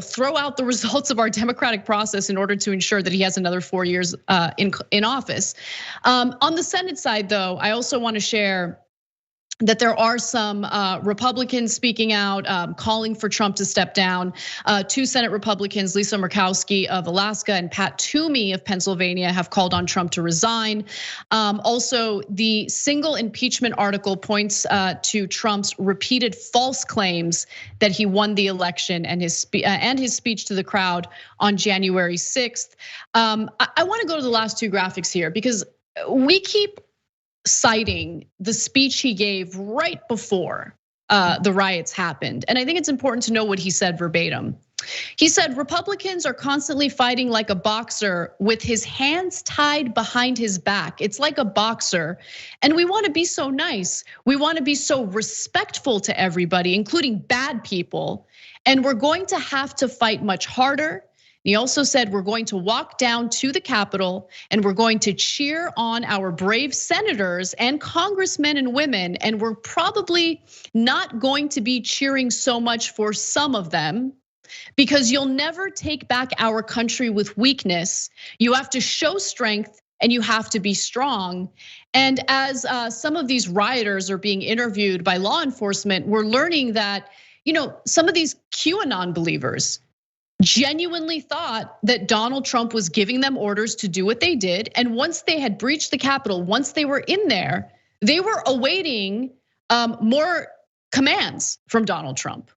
throw out the results of our democratic process in order to ensure that he has another 4 years in office. On the Senate side, though, I also want to share that there are some Republicans speaking out, calling for Trump to step down. 2 Senate Republicans, Lisa Murkowski of Alaska and Pat Toomey of Pennsylvania, have called on Trump to resign. Also, the single impeachment article points to Trump's repeated false claims that he won the election and his speech to the crowd on January 6th. I want to go to the last 2 graphics here because we keep citing the speech he gave right before the riots happened. And I think it's important to know what he said verbatim. He said Republicans are constantly fighting like a boxer with his hands tied behind his back. It's like a boxer. And we want to be so nice. We want to be so respectful to everybody, including bad people. And we're going to have to fight much harder. He also said we're going to walk down to the Capitol and we're going to cheer on our brave senators and congressmen and women. And we're probably not going to be cheering so much for some of them, because you'll never take back our country with weakness. You have to show strength and you have to be strong. And as some of these rioters are being interviewed by law enforcement, we're learning that, some of these QAnon believers genuinely thought that Donald Trump was giving them orders to do what they did. And once they had breached the Capitol, once they were in there, they were awaiting more commands from Donald Trump.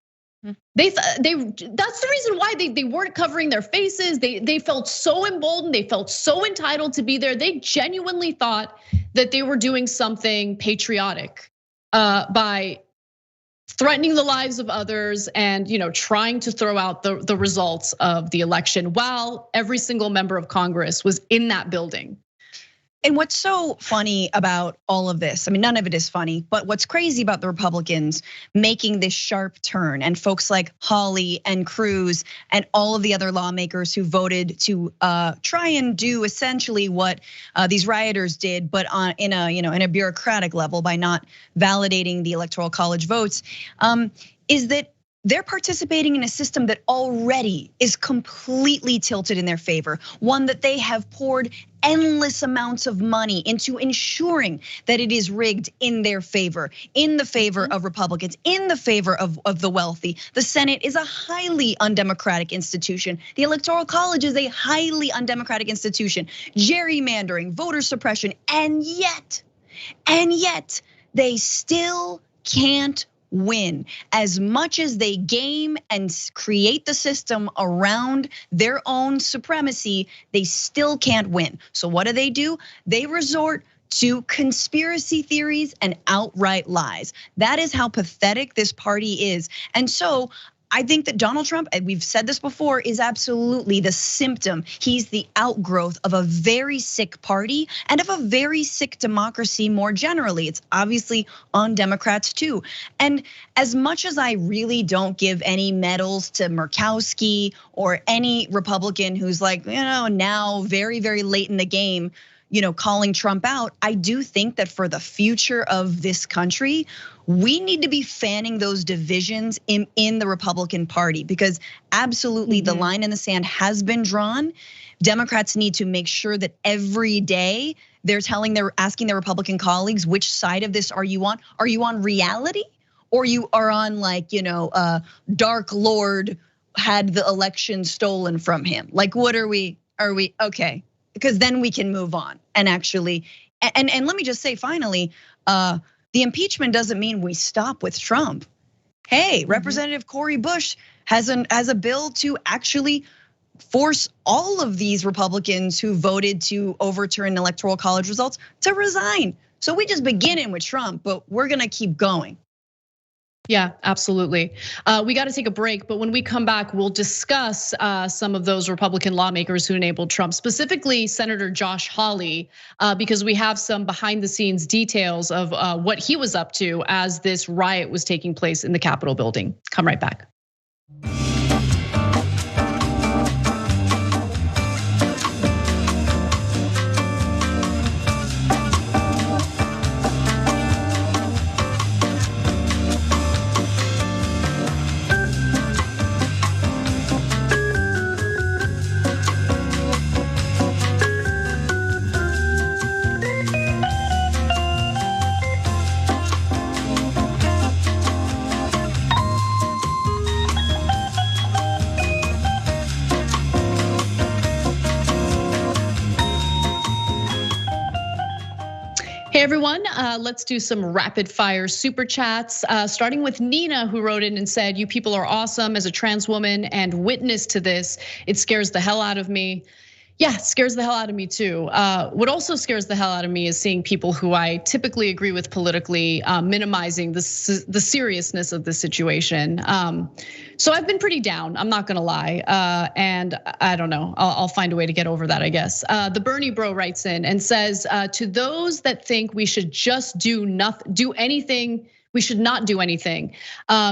That's the reason why they weren't covering their faces. They felt so emboldened, they felt so entitled to be there. They genuinely thought that they were doing something patriotic by threatening the lives of others and trying to throw out the results of the election while every single member of Congress was in that building. And what's so funny about all of this, I mean, none of it is funny, but what's crazy about the Republicans making this sharp turn, and folks like Hawley and Cruz and all of the other lawmakers who voted to try and do essentially what these rioters did, but in a bureaucratic level by not validating the Electoral College votes, is that they're participating in a system that already is completely tilted in their favor, one that they have poured endless amounts of money into ensuring that it is rigged in their favor, in the favor of Republicans, in the favor of the wealthy. The Senate is a highly undemocratic institution. The Electoral College is a highly undemocratic institution. Gerrymandering, voter suppression, and yet they still can't win. As much as they game and create the system around their own supremacy, they still can't win. So what do? They resort to conspiracy theories and outright lies. That is how pathetic this party is. And so I think that Donald Trump, and we've said this before, is absolutely the symptom. He's the outgrowth of a very sick party and of a very sick democracy more generally. It's obviously on Democrats too. And as much as I really don't give any medals to Murkowski or any Republican who's like, now very, very late in the game, calling Trump out, I do think that for the future of this country, we need to be fanning those divisions in the Republican Party, because absolutely the line in the sand has been drawn. Democrats need to make sure that every day they're asking their Republican colleagues, which side of this are you on? Are you on reality, or you are on Dark Lord had the election stolen from him? Like, what are we okay? Because then we can move on and actually, and let me just say finally, the impeachment doesn't mean we stop with Trump. Hey, Representative Cori Bush has a bill to actually force all of these Republicans who voted to overturn Electoral College results to resign. So we just beginning with Trump, but we're gonna keep going. Yeah, absolutely. We got to take a break, but when we come back, we'll discuss some of those Republican lawmakers who enabled Trump, specifically Senator Josh Hawley, because we have some behind the scenes details of what he was up to as this riot was taking place in the Capitol building. Come right back. Hey everyone, let's do some rapid fire super chats. Starting with Nina, who wrote in and said, "You people are awesome. As a trans woman and witness to this, it scares the hell out of me." Yeah, it scares the hell out of me too. What also scares the hell out of me is seeing people who I typically agree with politically minimizing the seriousness of the situation. So I've been pretty down, I'm not gonna lie. And I don't know, I'll find a way to get over that, I guess. The Bernie bro writes in and says, to those that think we should just do anything, we should not do anything.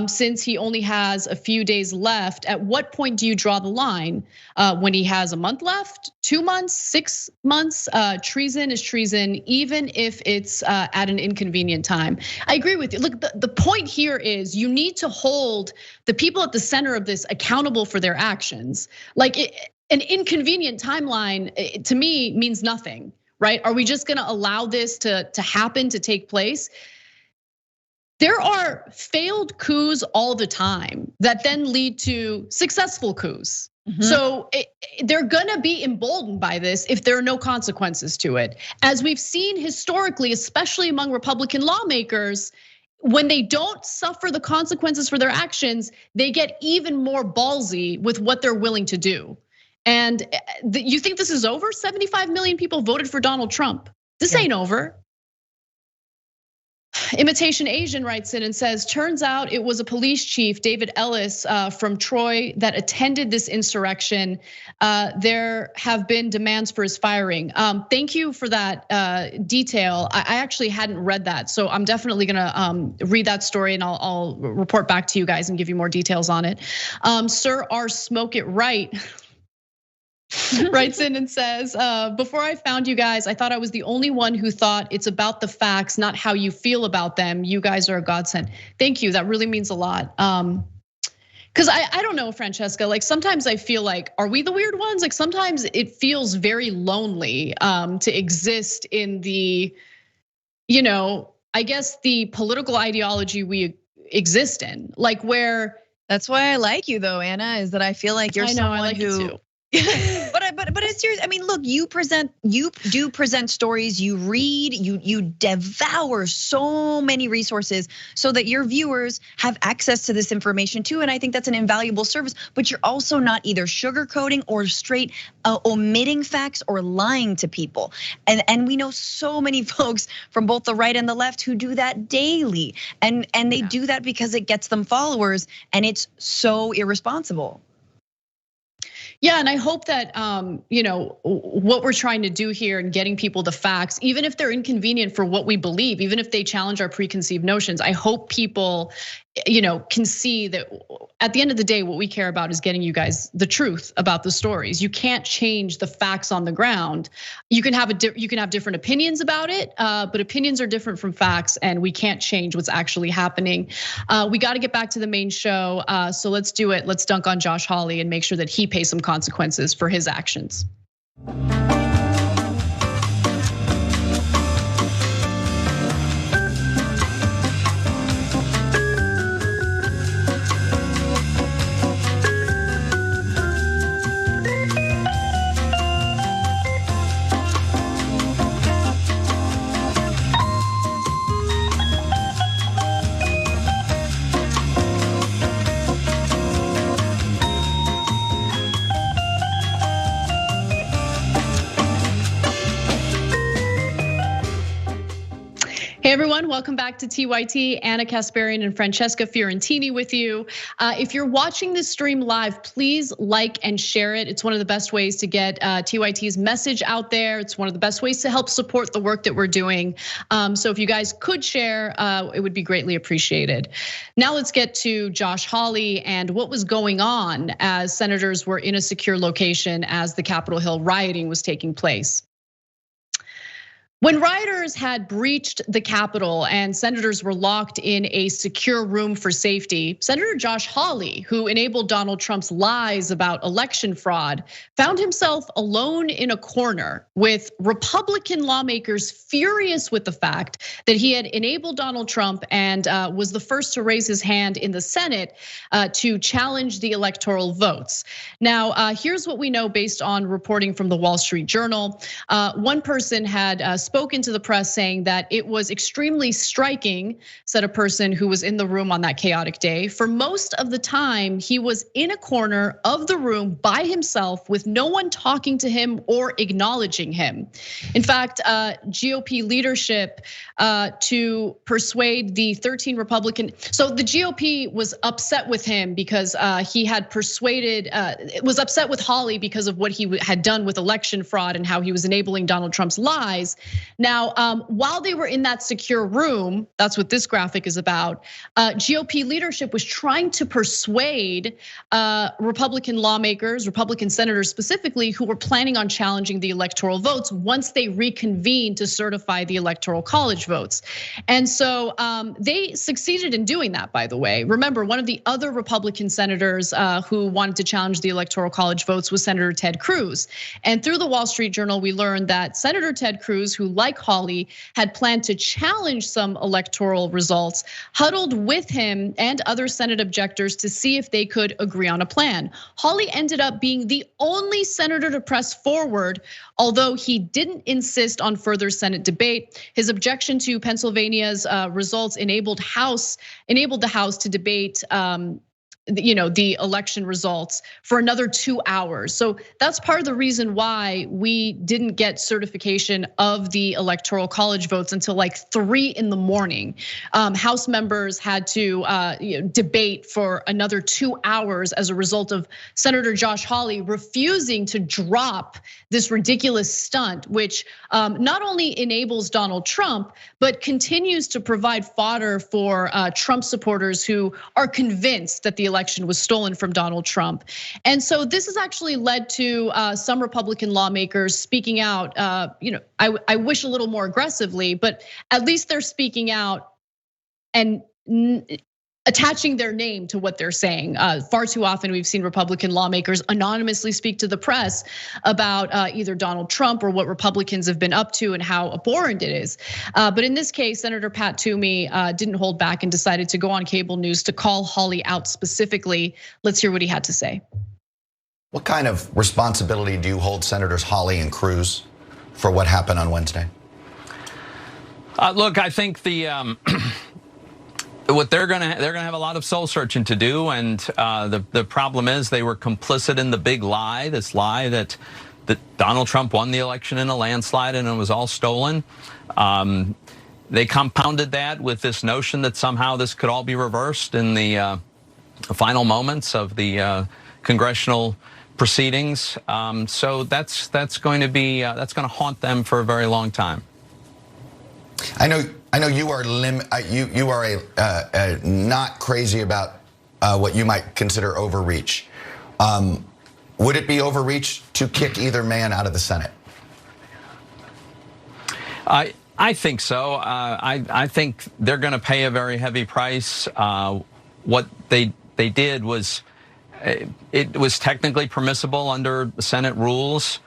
Since he only has a few days left, at what point do you draw the line? When he has a month left, 2 months, 6 months? Treason is treason, even if it's at an inconvenient time. I agree with you. Look, the point here is you need to hold the people at the center of this accountable for their actions. Like an inconvenient timeline to me means nothing, right? Are we just gonna allow this to happen, to take place? There are failed coups all the time that then lead to successful coups. So they're gonna be emboldened by this if there are no consequences to it. As we've seen historically, especially among Republican lawmakers, when they don't suffer the consequences for their actions, they get even more ballsy with what they're willing to do. And you think this is over? 75 million people voted for Donald Trump. This ain't over. Imitation Asian writes in and says, turns out it was a police chief, David Ellis from Troy, that attended this insurrection. There have been demands for his firing. Thank you for that detail. I actually hadn't read that, so I'm definitely gonna read that story and I'll report back to you guys and give you more details on it. Sir R. Smoke It Right writes in and says, before I found you guys, I thought I was the only one who thought it's about the facts, not how you feel about them. You guys are a godsend. Thank you, that really means a lot. Cause I don't know, Francesca, like sometimes I feel like, are we the weird ones? Like sometimes it feels very lonely to exist in the, I guess the political ideology we exist in, like where. That's why I like you though, Anna, is that I feel like you're someone I like who. You too. But it's serious. I mean, look, you do present stories, you read, you devour so many resources so that your viewers have access to this information too. And I think that's an invaluable service, but you're also not either sugarcoating or straight omitting facts or lying to people. And we know so many folks from both the right and the left who do that daily. And they do that because it gets them followers, and it's so irresponsible. Yeah, and I hope that what we're trying to do here and getting people the facts, even if they're inconvenient for what we believe, even if they challenge our preconceived notions, I hope people can see that at the end of the day, what we care about is getting you guys the truth about the stories. You can't change the facts on the ground. You can have different opinions about it, but opinions are different from facts, and we can't change what's actually happening. We got to get back to the main show, so let's do it. Let's dunk on Josh Hawley and make sure that he pays some consequences for his actions. Hey everyone, welcome back to TYT. Anna Kasparian and Francesca Fiorentini with you. If you're watching this stream live, please like and share it. It's one of the best ways to get TYT's message out there. It's one of the best ways to help support the work that we're doing. So if you guys could share, it would be greatly appreciated. Now let's get to Josh Hawley and what was going on as senators were in a secure location as the Capitol Hill rioting was taking place. When rioters had breached the Capitol and senators were locked in a secure room for safety, Senator Josh Hawley, who enabled Donald Trump's lies about election fraud, found himself alone in a corner with Republican lawmakers furious with the fact that he had enabled Donald Trump and was the first to raise his hand in the Senate to challenge the electoral votes. Now, here's what we know based on reporting from the Wall Street Journal. One person had spoken to the press saying that it was extremely striking, said a person who was in the room on that chaotic day. For most of the time, he was in a corner of the room by himself with no one talking to him or acknowledging him. In fact, GOP leadership to persuade the 13 Republican. So the GOP was upset with him because he had persuaded, was upset with Hawley because of what he had done with election fraud and how he was enabling Donald Trump's lies. Now, while they were in that secure room, that's what this graphic is about, GOP leadership was trying to persuade Republican lawmakers, Republican senators specifically, who were planning on challenging the electoral votes once they reconvened to certify the electoral college votes. And so they succeeded in doing that, by the way. Remember, one of the other Republican senators who wanted to challenge the electoral college votes was Senator Ted Cruz. And through the Wall Street Journal, we learned that Senator Ted Cruz, who like Hawley, had planned to challenge some electoral results, huddled with him and other Senate objectors to see if they could agree on a plan. Hawley ended up being the only senator to press forward, although he didn't insist on further Senate debate. His objection to Pennsylvania's results enabled the House to debate the election results for another 2 hours. So that's part of the reason why we didn't get certification of the electoral college votes until like 3 in the morning. House members had to debate for another 2 hours as a result of Senator Josh Hawley refusing to drop this ridiculous stunt, which not only enables Donald Trump, but continues to provide fodder for Trump supporters who are convinced that the election was stolen from Donald Trump. And so this has actually led to some Republican lawmakers speaking out, I wish a little more aggressively, but at least they're speaking out and attaching their name to what they're saying. Far too often we've seen Republican lawmakers anonymously speak to the press about either Donald Trump or what Republicans have been up to and how abhorrent it is. But in this case, Senator Pat Toomey didn't hold back and decided to go on cable news to call Hawley out specifically. Let's hear what he had to say. What kind of responsibility do you hold Senators Hawley and Cruz for what happened on Wednesday? Look, I think what they're gonna have a lot of soul searching to do, and the problem is they were complicit in the big lie, this lie that Donald Trump won the election in a landslide and it was all stolen. They compounded that with this notion that somehow this could all be reversed in the final moments of the congressional proceedings. So that's going to haunt them for a very long time. I know you are you are not crazy about what you might consider overreach. Would it be overreach to kick either man out of the Senate? I think so. I think they're going to pay a very heavy price. What they did was it was technically permissible under Senate rules.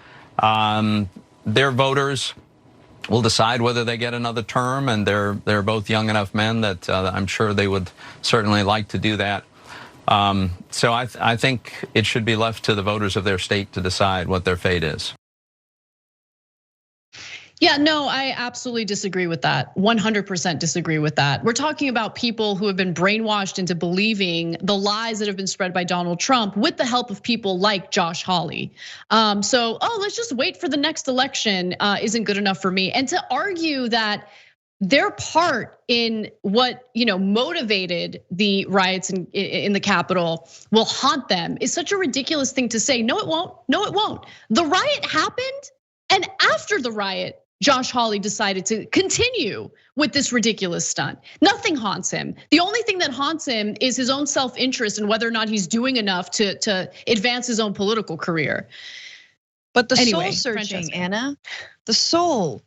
Their voters will decide whether they get another term, and they're both young enough men that I'm sure they would certainly like to do that. So I think it should be left to the voters of their state to decide what their fate is. Yeah, no, I absolutely disagree with that. 100% disagree with that. We're talking about people who have been brainwashed into believing the lies that have been spread by Donald Trump with the help of people like Josh Hawley. So, let's just wait for the next election isn't good enough for me. And to argue that their part in what motivated the riots in the Capitol will haunt them is such a ridiculous thing to say. No, it won't. No, it won't. The riot happened, and after the riot, Josh Hawley decided to continue with this ridiculous stunt. Nothing haunts him. The only thing that haunts him is his own self-interest and whether or not he's doing enough to advance his own political career. But the soul searching, Anna, the soul.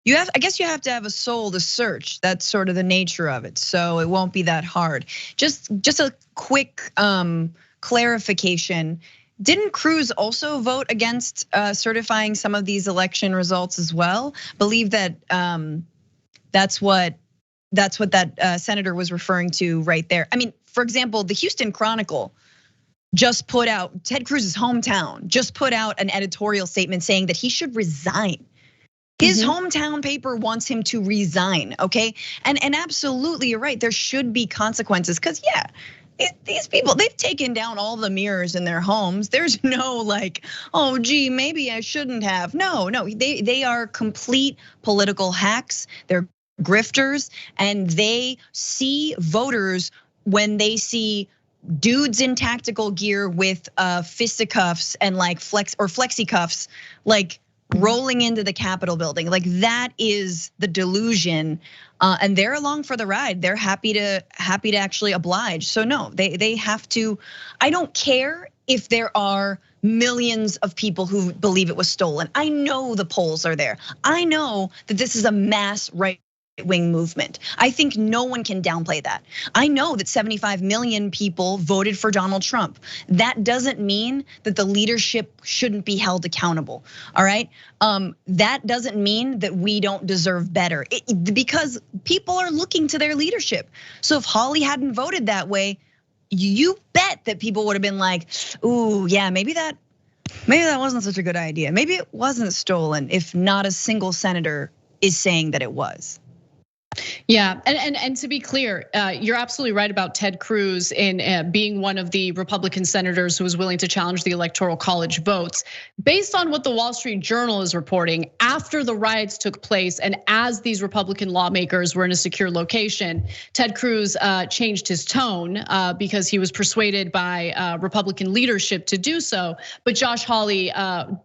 I guess you have to have a soul to search. That's sort of the nature of it. So it won't be that hard. Just a quick clarification. Didn't Cruz also vote against certifying some of these election results as well? Believe that that's what that senator was referring to right there. I mean, for example, the Houston Chronicle just put out, Ted Cruz's hometown, just put out an editorial statement saying that he should resign. His hometown paper wants him to resign, okay? And absolutely, you're right. There should be consequences because, yeah, these people, they've taken down all the mirrors in their homes. There's no like, oh, gee, maybe I shouldn't have. No, they are complete political hacks. They're grifters, and they see voters when they see dudes in tactical gear with fisticuffs and like flexi cuffs, like rolling into the Capitol building. Like that is the delusion, and they're along for the ride. They're happy to actually oblige. So no, they have to. I don't care if there are millions of people who believe it was stolen. I know the polls are there. I know that this is a mass right-wing movement. I think no one can downplay that. I know that 75 million people voted for Donald Trump. That doesn't mean that the leadership shouldn't be held accountable, all right? That doesn't mean that we don't deserve better, because people are looking to their leadership. So if Hawley hadn't voted that way, you bet that people would have been like, ooh, yeah, maybe that wasn't such a good idea. Maybe it wasn't stolen if not a single senator is saying that it was. Yeah, and to be clear, you're absolutely right about Ted Cruz in being one of the Republican senators who was willing to challenge the Electoral College votes. Based on what the Wall Street Journal is reporting, after the riots took place and as these Republican lawmakers were in a secure location, Ted Cruz changed his tone because he was persuaded by Republican leadership to do so. But Josh Hawley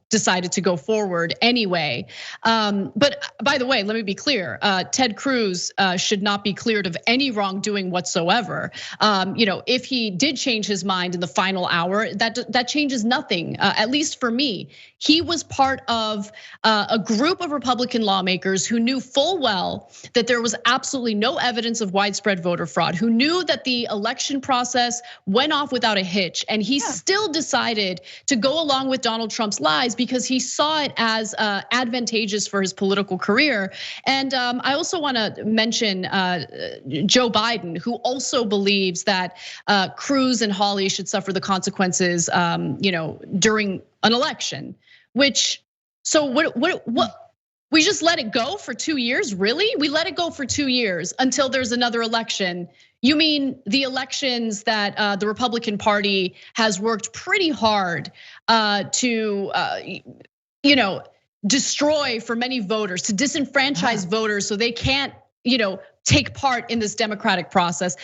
decided to go forward anyway. But by the way, let me be clear, Ted Cruz should not be cleared of any wrongdoing whatsoever. If he did change his mind in the final hour, that changes nothing, at least for me. He was part of a group of Republican lawmakers who knew full well that there was absolutely no evidence of widespread voter fraud, who knew that the election process went off without a hitch, and he still decided to go along with Donald Trump's lies because he saw it as advantageous for his political career. And I also want to mention Joe Biden, who also believes that Cruz and Hawley should suffer the consequences, during an election. So what? We just let it go for 2 years, really? We let it go for 2 years until there's another election. You mean the elections that the Republican Party has worked pretty hard to, destroy for many voters, to disenfranchise voters so they can't, take part in this democratic process.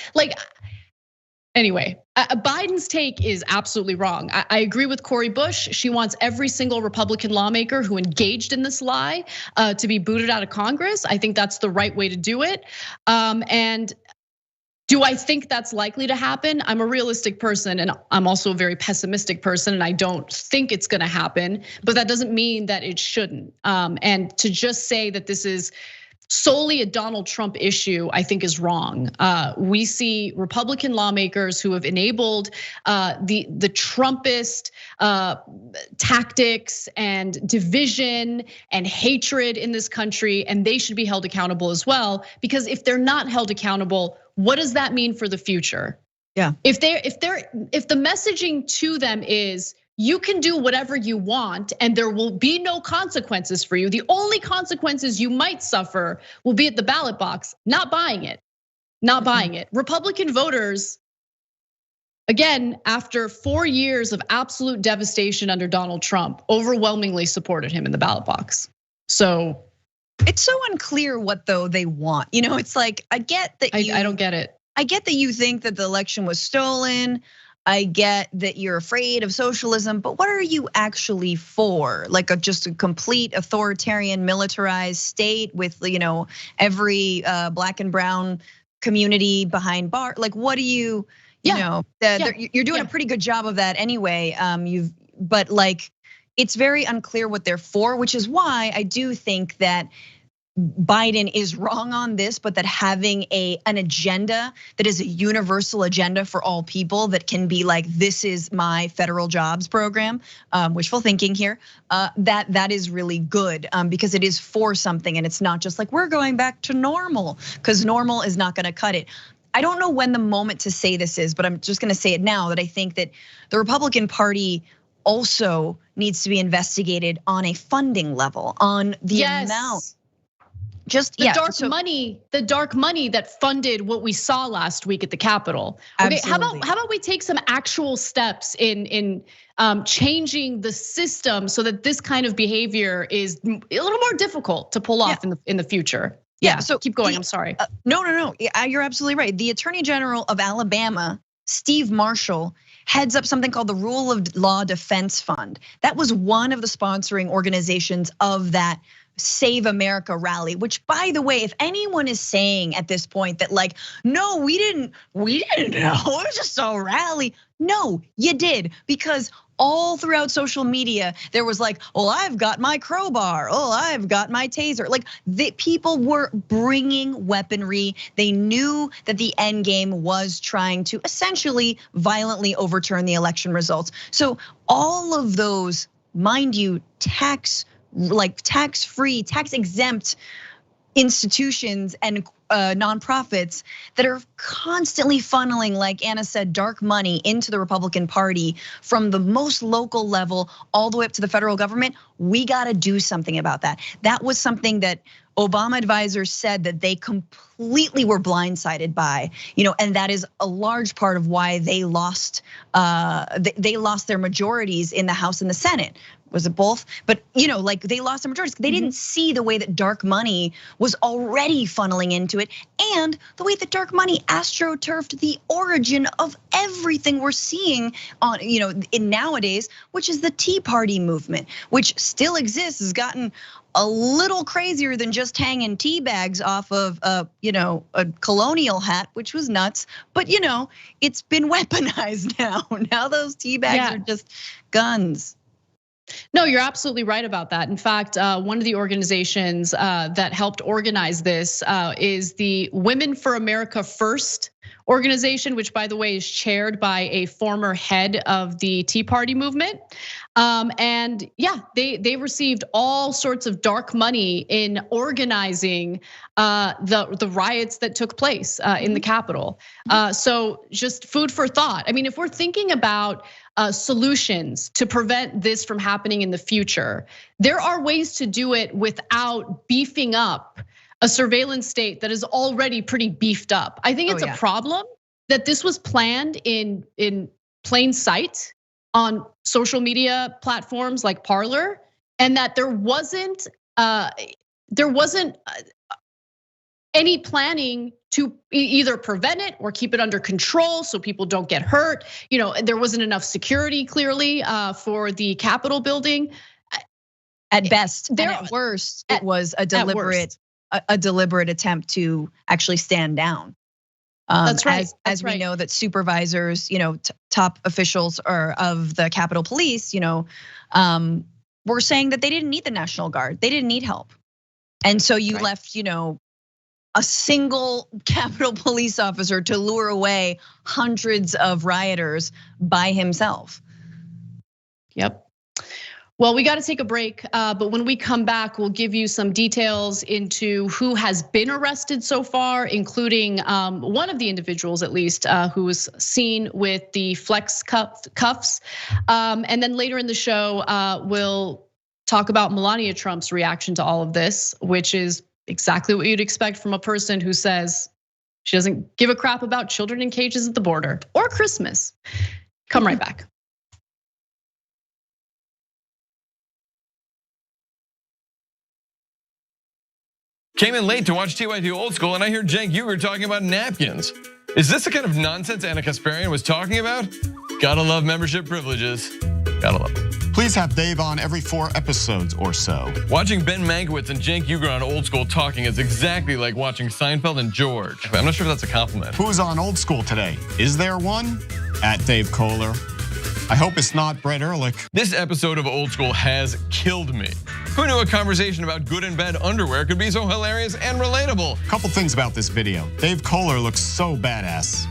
Anyway, Biden's take is absolutely wrong. I agree with Cori Bush. She wants every single Republican lawmaker who engaged in this lie to be booted out of Congress. I think that's the right way to do it. And do I think that's likely to happen? I'm a realistic person, and I'm also a very pessimistic person, and I don't think it's gonna happen, but that doesn't mean that it shouldn't. And to just say that this is solely a Donald Trump issue, I think is wrong. We see Republican lawmakers who have enabled the Trumpist tactics and division and hatred in this country, and they should be held accountable as well. Because if they're not held accountable, what does that mean for the future? Yeah. If the messaging to them is, you can do whatever you want and there will be no consequences for you. The only consequences you might suffer will be at the ballot box. Not buying it, not buying it. Republican voters, again, after 4 years of absolute devastation under Donald Trump, overwhelmingly supported him in the ballot box. So it's so unclear what though they want. It's like, I get that I don't get it. I get that you think that the election was stolen. I get that you're afraid of socialism, but what are you actually for? Like just a complete authoritarian militarized state with every black and brown community behind bars? Like what do you, you're doing a pretty good job of that anyway. But it's very unclear what they're for, which is why I do think that Biden is wrong on this, but that having an agenda that is a universal agenda for all people that can be like, this is my federal jobs program, wishful thinking here, that is really good because it is for something and it's not just like we're going back to normal, because normal is not gonna cut it. I don't know when the moment to say this is, but I'm just gonna say it now, that I think that the Republican Party also needs to be investigated on a funding level, on the amount. Just the dark money that funded what we saw last week at the Capitol. Okay, Absolutely. how about we take some actual steps in changing the system so that this kind of behavior is a little more difficult to pull off in the future. Yeah, so keep going. I'm sorry. No. You're absolutely right. The Attorney General of Alabama, Steve Marshall, heads up something called the Rule of Law Defense Fund. That was one of the sponsoring organizations of that Save America rally, which, by the way, if anyone is saying at this point that like, no, we didn't know, it was just a rally. No, you did, because all throughout social media, there was like, well, I've got my crowbar, oh, I've got my taser. Like, the people were bringing weaponry. They knew that the end game was trying to essentially violently overturn the election results. So all of those, mind you, tax-free, tax-exempt institutions and nonprofits that are constantly funneling, like Anna said, dark money into the Republican Party from the most local level all the way up to the federal government. We gotta do something about that. That was something that Obama advisors said that they completely were blindsided by, and that is a large part of why they lost their majorities in the House and the Senate. Was it both? But like they lost their majorities. They didn't see the way that dark money was already funneling into it, and the way that dark money astroturfed the origin of everything we're seeing on, in nowadays, which is the Tea Party movement, which still exists, has gotten a little crazier than just hanging tea bags off of a colonial hat, which was nuts. But it's been weaponized now. Now those tea bags are just guns. No, you're absolutely right about that. In fact, one of the organizations that helped organize this is the Women for America First organization, which, by the way, is chaired by a former head of the Tea Party movement. And yeah, they received all sorts of dark money in organizing the riots that took place in the Capitol. So just food for thought. I mean, if we're thinking about solutions to prevent this from happening in the future, there are ways to do it without beefing up a surveillance state that is already pretty beefed up. I think it's a problem that this was planned in plain sight on social media platforms like Parler, and that there wasn't any planning to either prevent it or keep it under control so people don't get hurt. There wasn't enough security clearly for the Capitol building. At best, and at worst, it was a deliberate attempt to actually stand down. That's right. As we know that supervisors, top officials of the Capitol Police, were saying that they didn't need the National Guard. They didn't need help. And so you left, a single Capitol Police officer to lure away hundreds of rioters by himself. Yep. Well, we got to take a break, but when we come back, we'll give you some details into who has been arrested so far, including one of the individuals, at least, who was seen with the flex cuffs. And then later in the show, we'll talk about Melania Trump's reaction to all of this, which is exactly what you'd expect from a person who says she doesn't give a crap about children in cages at the border or Christmas. Come right back. Came in late to watch TYT Old School, and I hear Cenk Uygur talking about napkins. Is this the kind of nonsense Anna Kasparian was talking about? Gotta love membership privileges. Gotta love them. Please have Dave on every 4 episodes or so. Watching Ben Mankiewicz and Cenk Uygur on Old School talking is exactly like watching Seinfeld and George. I'm not sure if that's a compliment. Who's on Old School today? Is there one? At Dave Kohler. I hope it's not Brett Ehrlich. This episode of Old School has killed me. Who knew a conversation about good and bad underwear could be so hilarious and relatable? Couple things about this video. Dave Kohler looks so badass.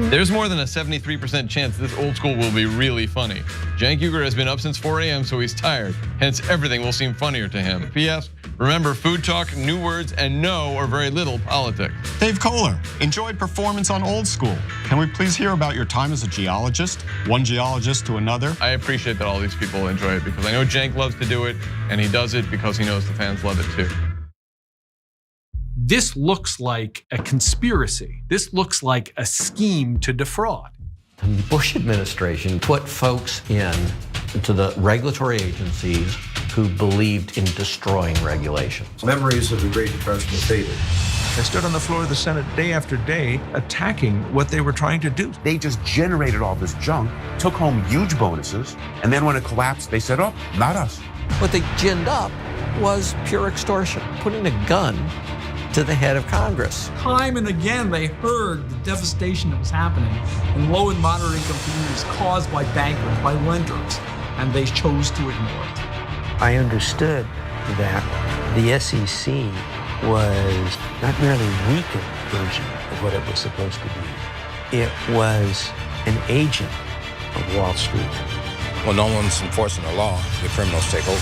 There's more than a 73% chance this Old School will be really funny. Cenk Uygur has been up since 4 a.m., so he's tired. Hence, everything will seem funnier to him. P.S. Remember, food talk, new words, and no or very little politics. Dave Kohler, enjoyed performance on Old School. Can we please hear about your time as a geologist? One geologist to another? I appreciate that all these people enjoy it because I know Cenk loves to do it, and he does it because he knows the fans love it too. This looks like a conspiracy. This looks like a scheme to defraud. The Bush administration put folks into the regulatory agencies who believed in destroying regulation. Memories of the Great Depression have faded. They stood on the floor of the Senate day after day attacking what they were trying to do. They just generated all this junk, took home huge bonuses, and then when it collapsed, they said, oh, not us. What they ginned up was pure extortion, putting a gun to the head of Congress. Time and again, they heard the devastation that was happening in low and moderate income communities caused by bankers, by lenders, and they chose to ignore it. I understood that the SEC was not merely a weakened version of what it was supposed to be. It was an agent of Wall Street. When no one's enforcing the law, the criminals take over.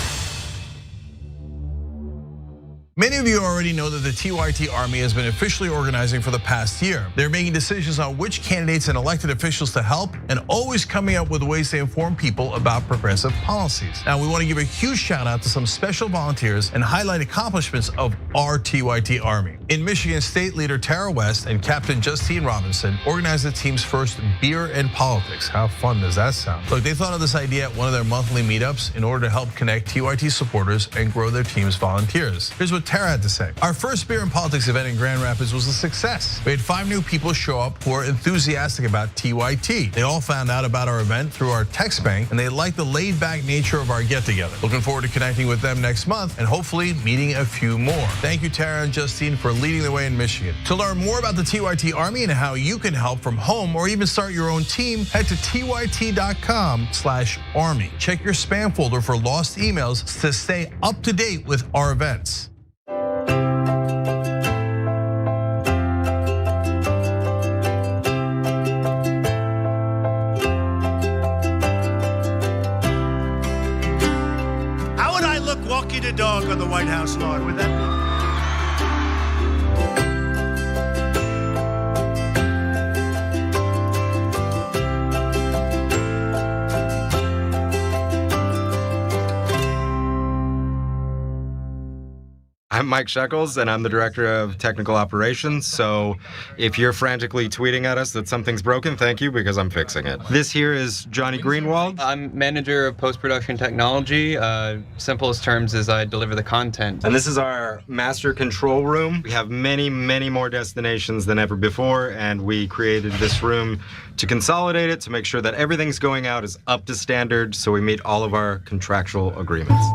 Many of you already know that the TYT Army has been officially organizing for the past year. They're making decisions on which candidates and elected officials to help and always coming up with ways to inform people about progressive policies. Now, we want to give a huge shout out to some special volunteers and highlight accomplishments of our TYT Army. In Michigan, State Leader Tara West and Captain Justine Robinson organized the team's first Beer and Politics. How fun does that sound? Look, they thought of this idea at one of their monthly meetups in order to help connect TYT supporters and grow their team's volunteers. Here's what Tara had to say. Our first Beer and Politics event in Grand Rapids was a success. We had 5 new people show up who are enthusiastic about TYT. They all found out about our event through our text bank and they liked the laid back nature of our get together. Looking forward to connecting with them next month and hopefully meeting a few more. Thank you, Tara and Justine, for leading the way in Michigan. To learn more about the TYT Army and how you can help from home or even start your own team, head to tyt.com/army. Check your spam folder for lost emails to stay up to date with our events. How would I look walking the dog on the White House lawn? Would that be? I'm Mike Shekels, and I'm the Director of Technical Operations, so if you're frantically tweeting at us that something's broken, thank you, because I'm fixing it. This here is Johnny Greenwald. I'm Manager of Post-Production Technology. Simplest terms is I deliver the content. And this is our master control room. We have many, many more destinations than ever before, and we created this room to consolidate it, to make sure that everything's going out is up to standard, so we meet all of our contractual agreements.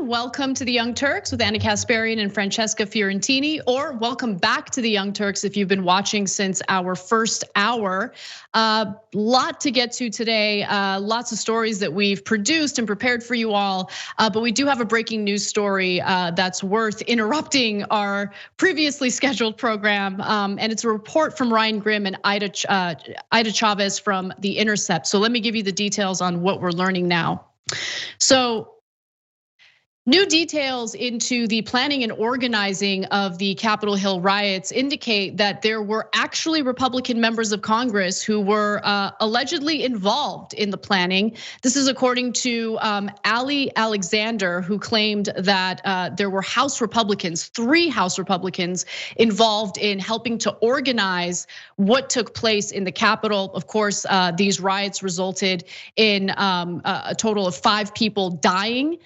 Welcome to the Young Turks with Anna Kasparian and Francesca Fiorentini, or welcome back to the Young Turks if you've been watching since our first hour. Lot to get to today, lots of stories that we've produced and prepared for you all, but we do have a breaking news story that's worth interrupting our previously scheduled program, and it's a report from Ryan Grimm and Ida Chavez from The Intercept. So let me give you the details on what we're learning now. So, new details into the planning and organizing of the Capitol Hill riots indicate that there were actually Republican members of Congress who were allegedly involved in the planning. This is according to Ali Alexander, who claimed that there were House Republicans, 3 House Republicans involved in helping to organize what took place in the Capitol. Of course, these riots resulted in a total of 5 people dying.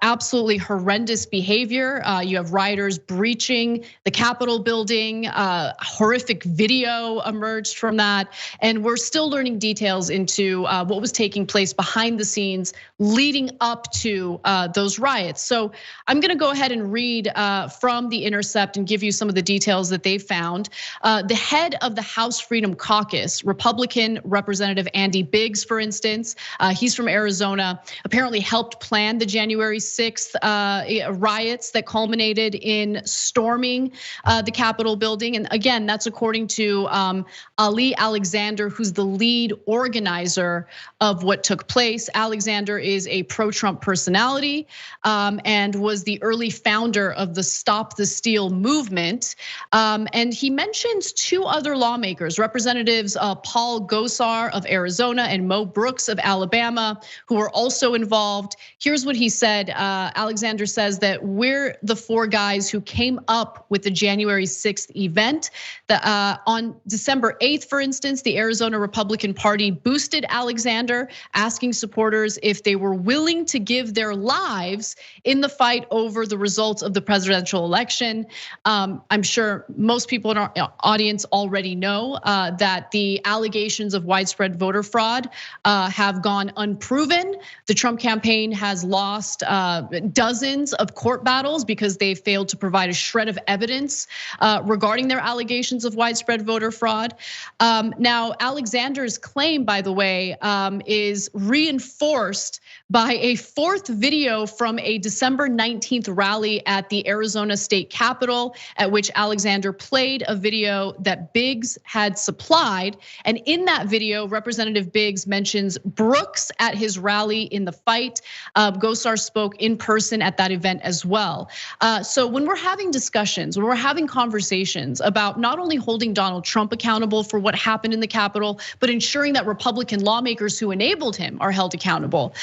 Absolutely absolutely horrendous behavior. You have rioters breaching the Capitol building. Horrific video emerged from that. And we're still learning details into what was taking place behind the scenes leading up to those riots. So I'm gonna go ahead and read from The Intercept and give you some of the details that they found. The head of the House Freedom Caucus, Republican Representative Andy Biggs, for instance, he's from Arizona, apparently helped plan the January 6th riots that culminated in storming the Capitol building. And again, that's according to Ali Alexander, who's the lead organizer of what took place. Alexander is a pro-Trump personality and was the early founder of the Stop the Steal movement. And he mentions two other lawmakers, Representatives Paul Gosar of Arizona and Mo Brooks of Alabama, who were also involved. Here's what he said. Alexander says that we're the four guys who came up with the January 6th event. On December 8th, for instance, the Arizona Republican Party boosted Alexander, asking supporters if they were willing to give their lives in the fight over the results of the presidential election. I'm sure most people in our audience already know that the allegations of widespread voter fraud have gone unproven. The Trump campaign has lost dozens of court battles because they failed to provide a shred of evidence regarding their allegations of widespread voter fraud. Now, Alexander's claim, by the way, is reinforced by a fourth video from a December 19th rally at the Arizona State Capitol, at which Alexander played a video that Biggs had supplied. And in that video, Representative Biggs mentions Brooks at his rally in the fight. Gosar spoke in person at that event as well. So when we're having discussions, when we're having conversations about not only holding Donald Trump accountable for what happened in the Capitol, but ensuring that Republican lawmakers who enabled him are held accountable.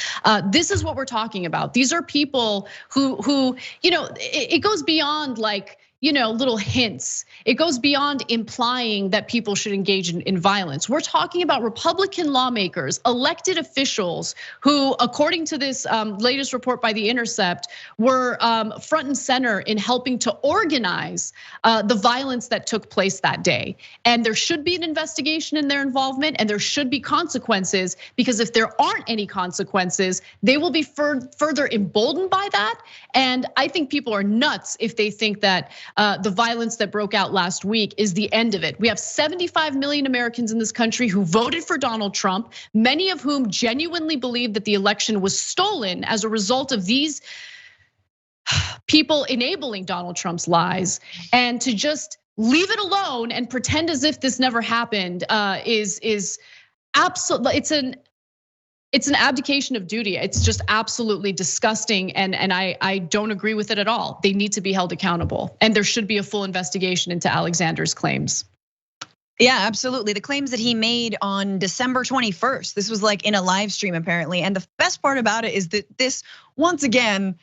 This is what we're talking about. These are people who, it goes beyond like, little hints. It goes beyond implying that people should engage in violence. We're talking about Republican lawmakers, elected officials who, according to this latest report by The Intercept, were front and center in helping to organize the violence that took place that day. And there should be an investigation in their involvement, and there should be consequences, because if there aren't any consequences, they will be further emboldened by that. And I think people are nuts if they think that the violence that broke out last week is the end of it. We have 75 million Americans in this country who voted for Donald Trump, many of whom genuinely believe that the election was stolen as a result of these people enabling Donald Trump's lies. And to just leave it alone and pretend as if this never happened is absolutely, it's an abdication of duty. It's just absolutely disgusting, and I don't agree with it at all. They need to be held accountable, and there should be a full investigation into Alexander's claims. Yeah, absolutely. The claims that he made on December 21st, this was like in a live stream apparently. And the best part about it is that this, once again,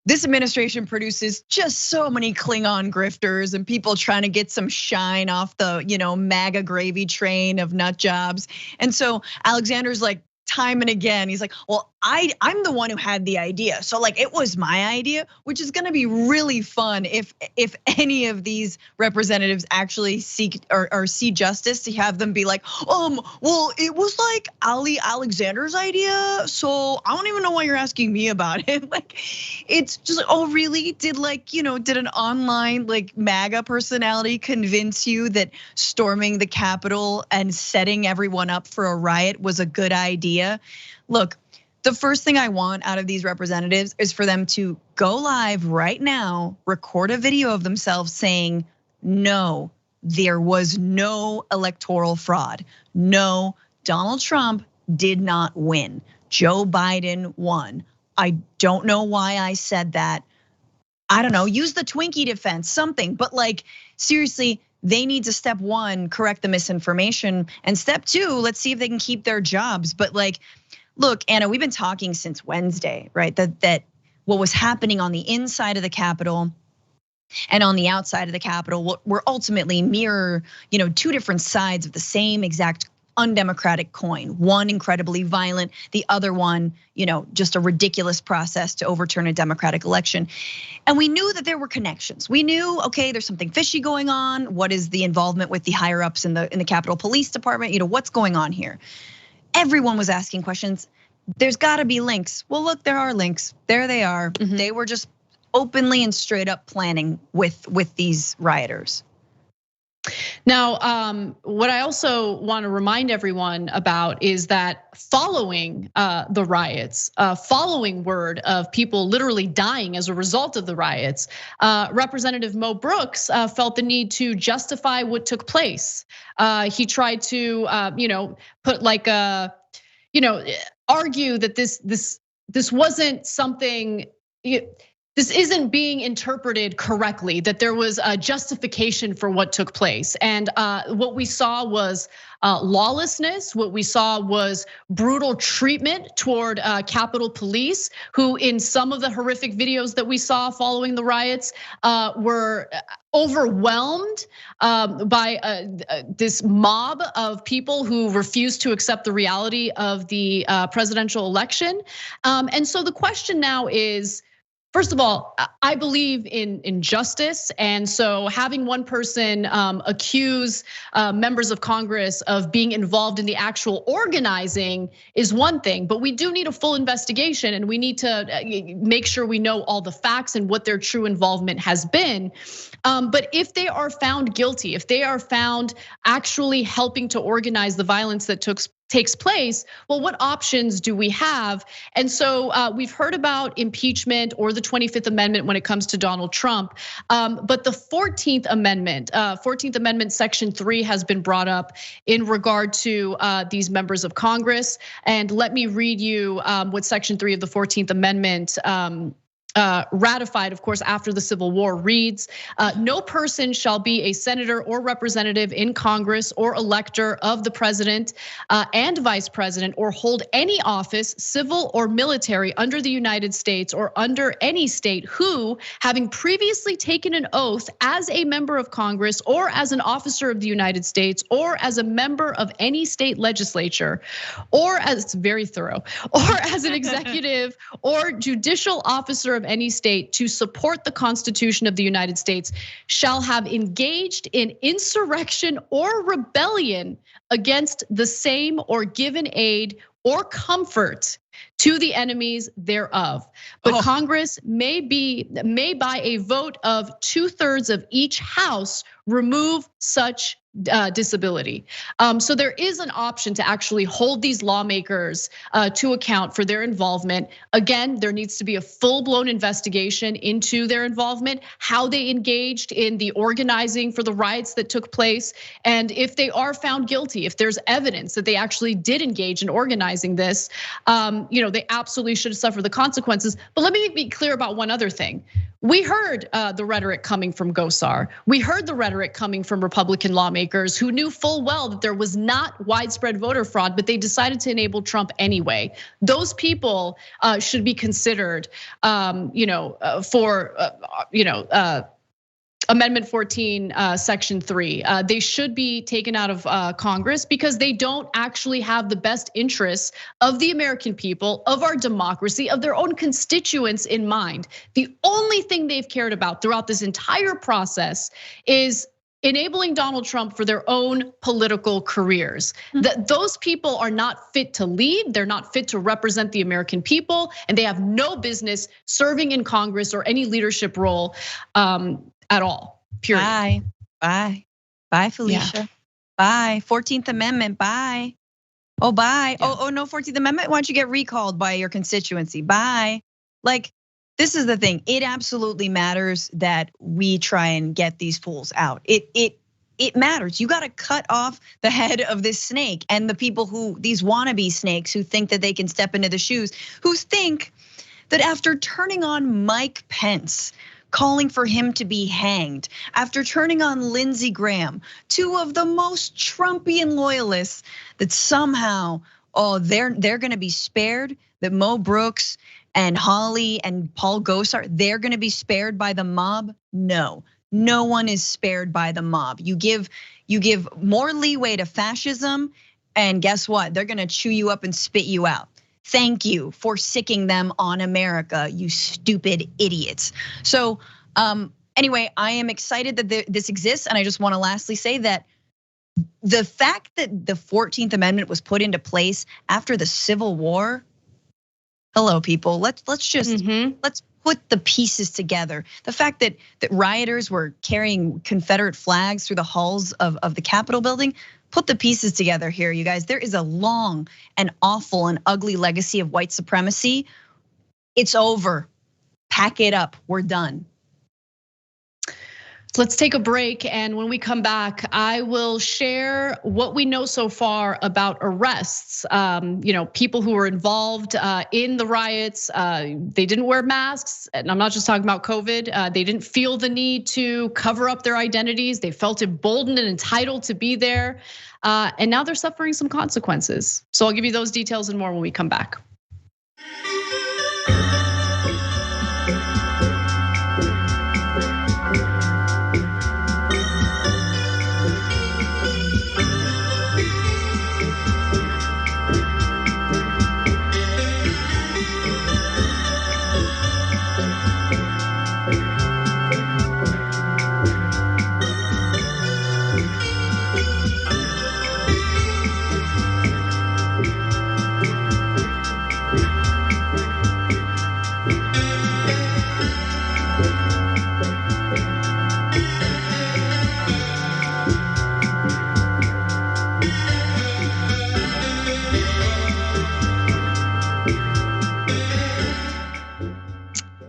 this administration produces just so many Klingon grifters and people trying to get some shine off the, MAGA gravy train of nut jobs. And so Alexander's like, time and again, he's like, well, I'm the one who had the idea. So like, it was my idea, which is gonna be really fun if any of these representatives actually seek or see justice, to have them be like, well, it was like Ali Alexander's idea. So I don't even know why you're asking me about it. Like, it's just like, oh, really? Did an online like MAGA personality convince you that storming the Capitol and setting everyone up for a riot was a good idea? Look, the first thing I want out of these representatives is for them to go live right now, record a video of themselves saying, no, there was no electoral fraud. No, Donald Trump did not win. Joe Biden won. I don't know why I said that. I don't know, use the Twinkie defense, something, but like, seriously, they need to, step one, correct the misinformation, and step two, let's see if they can keep their jobs. But like, look, Anna, we've been talking since Wednesday, right? That what was happening on the inside of the Capitol and on the outside of the Capitol were ultimately mirror, two different sides of the same exact undemocratic coin. One incredibly violent, the other one, just a ridiculous process to overturn a democratic election. And we knew that there were connections. We knew, okay, there's something fishy going on. What is the involvement with the higher ups in the Capitol Police Department? What's going on here? Everyone was asking questions. There's gotta be links. Well, look, there are links. There they are. They were just openly and straight up planning with these rioters. Now, what I also want to remind everyone about is that following the riots, following word of people literally dying as a result of the riots, Representative Mo Brooks felt the need to justify what took place. He tried to, put like a, argue that this wasn't something. This isn't being interpreted correctly, that there was a justification for what took place. And what we saw was lawlessness. What we saw was brutal treatment toward Capitol Police, who in some of the horrific videos that we saw following the riots were overwhelmed by this mob of people who refused to accept the reality of the presidential election. And so the question now is, first of all, I believe in justice, and so having one person accuse members of Congress of being involved in the actual organizing is one thing, but we do need a full investigation, and we need to make sure we know all the facts and what their true involvement has been. But if they are found guilty, if they are found actually helping to organize the violence that takes place, well, what options do we have? And so we've heard about impeachment or the 25th Amendment when it comes to Donald Trump. But the 14th Amendment Section 3 has been brought up in regard to these members of Congress. And let me read you what Section 3 of the 14th Amendment ratified, of course, after the Civil War reads, no person shall be a senator or representative in Congress or elector of the president and vice president or hold any office, civil or military, under the United States or under any state who, having previously taken an oath as a member of Congress or as an officer of the United States or as a member of any state legislature, or as, it's very thorough, or as an executive or judicial officer of any state to support the Constitution of the United States shall have engaged in insurrection or rebellion against the same or given aid or comfort to the enemies thereof. But Congress may by a vote of 2/3 of each house remove such disability. So there is an option to actually hold these lawmakers to account for their involvement. Again, there needs to be a full-blown investigation into their involvement, how they engaged in the organizing for the riots that took place. And if they are found guilty, if there's evidence that they actually did engage in organizing this, they absolutely should suffer the consequences. But let me be clear about one other thing. We heard the rhetoric coming from Gosar. We heard the rhetoric coming from Republican lawmakers who knew full well that there was not widespread voter fraud, but they decided to enable Trump anyway. Those people should be considered, for Amendment 14, Section 3. They should be taken out of Congress because they don't actually have the best interests of the American people, of our democracy, of their own constituents in mind. The only thing they've cared about throughout this entire process is enabling Donald Trump for their own political careers. That those people are not fit to lead, they're not fit to represent the American people, and they have no business serving in Congress or any leadership role at all, period. Bye, Felicia. Yeah. Bye, 14th Amendment, bye. Oh, bye. Yeah. Oh, no, 14th Amendment, why don't you get recalled by your constituency? Bye. Like, this is the thing. It absolutely matters that we try and get these fools out. It matters. You gotta cut off the head of this snake and the people who, these wannabe snakes who think that they can step into the shoes, who think that after turning on Mike Pence, calling for him to be hanged, after turning on Lindsey Graham, two of the most Trumpian loyalists, that somehow, they're gonna be spared, that Mo Brooks and Holly and Paul Gosar, they're gonna be spared by the mob? No one is spared by the mob. You give more leeway to fascism And guess what? They're gonna chew you up and spit you out. Thank you for sicking them on America, you stupid idiots. So anyway, I am excited that this exists, and I just wanna lastly say that the fact that the 14th Amendment was put into place after the Civil War, hello people, let's just, let's put the pieces together. The fact that rioters were carrying Confederate flags through the halls of the Capitol building, put the pieces together here, you guys. There is a long and awful and ugly legacy of white supremacy. It's over. Pack it up, we're done. Let's take a break, and when we come back, I will share what we know so far about arrests. People who were involved in the riots, they didn't wear masks, and I'm not just talking about COVID. They didn't feel the need to cover up their identities. They felt emboldened and entitled to be there, and now they're suffering some consequences. So I'll give you those details and more when we come back.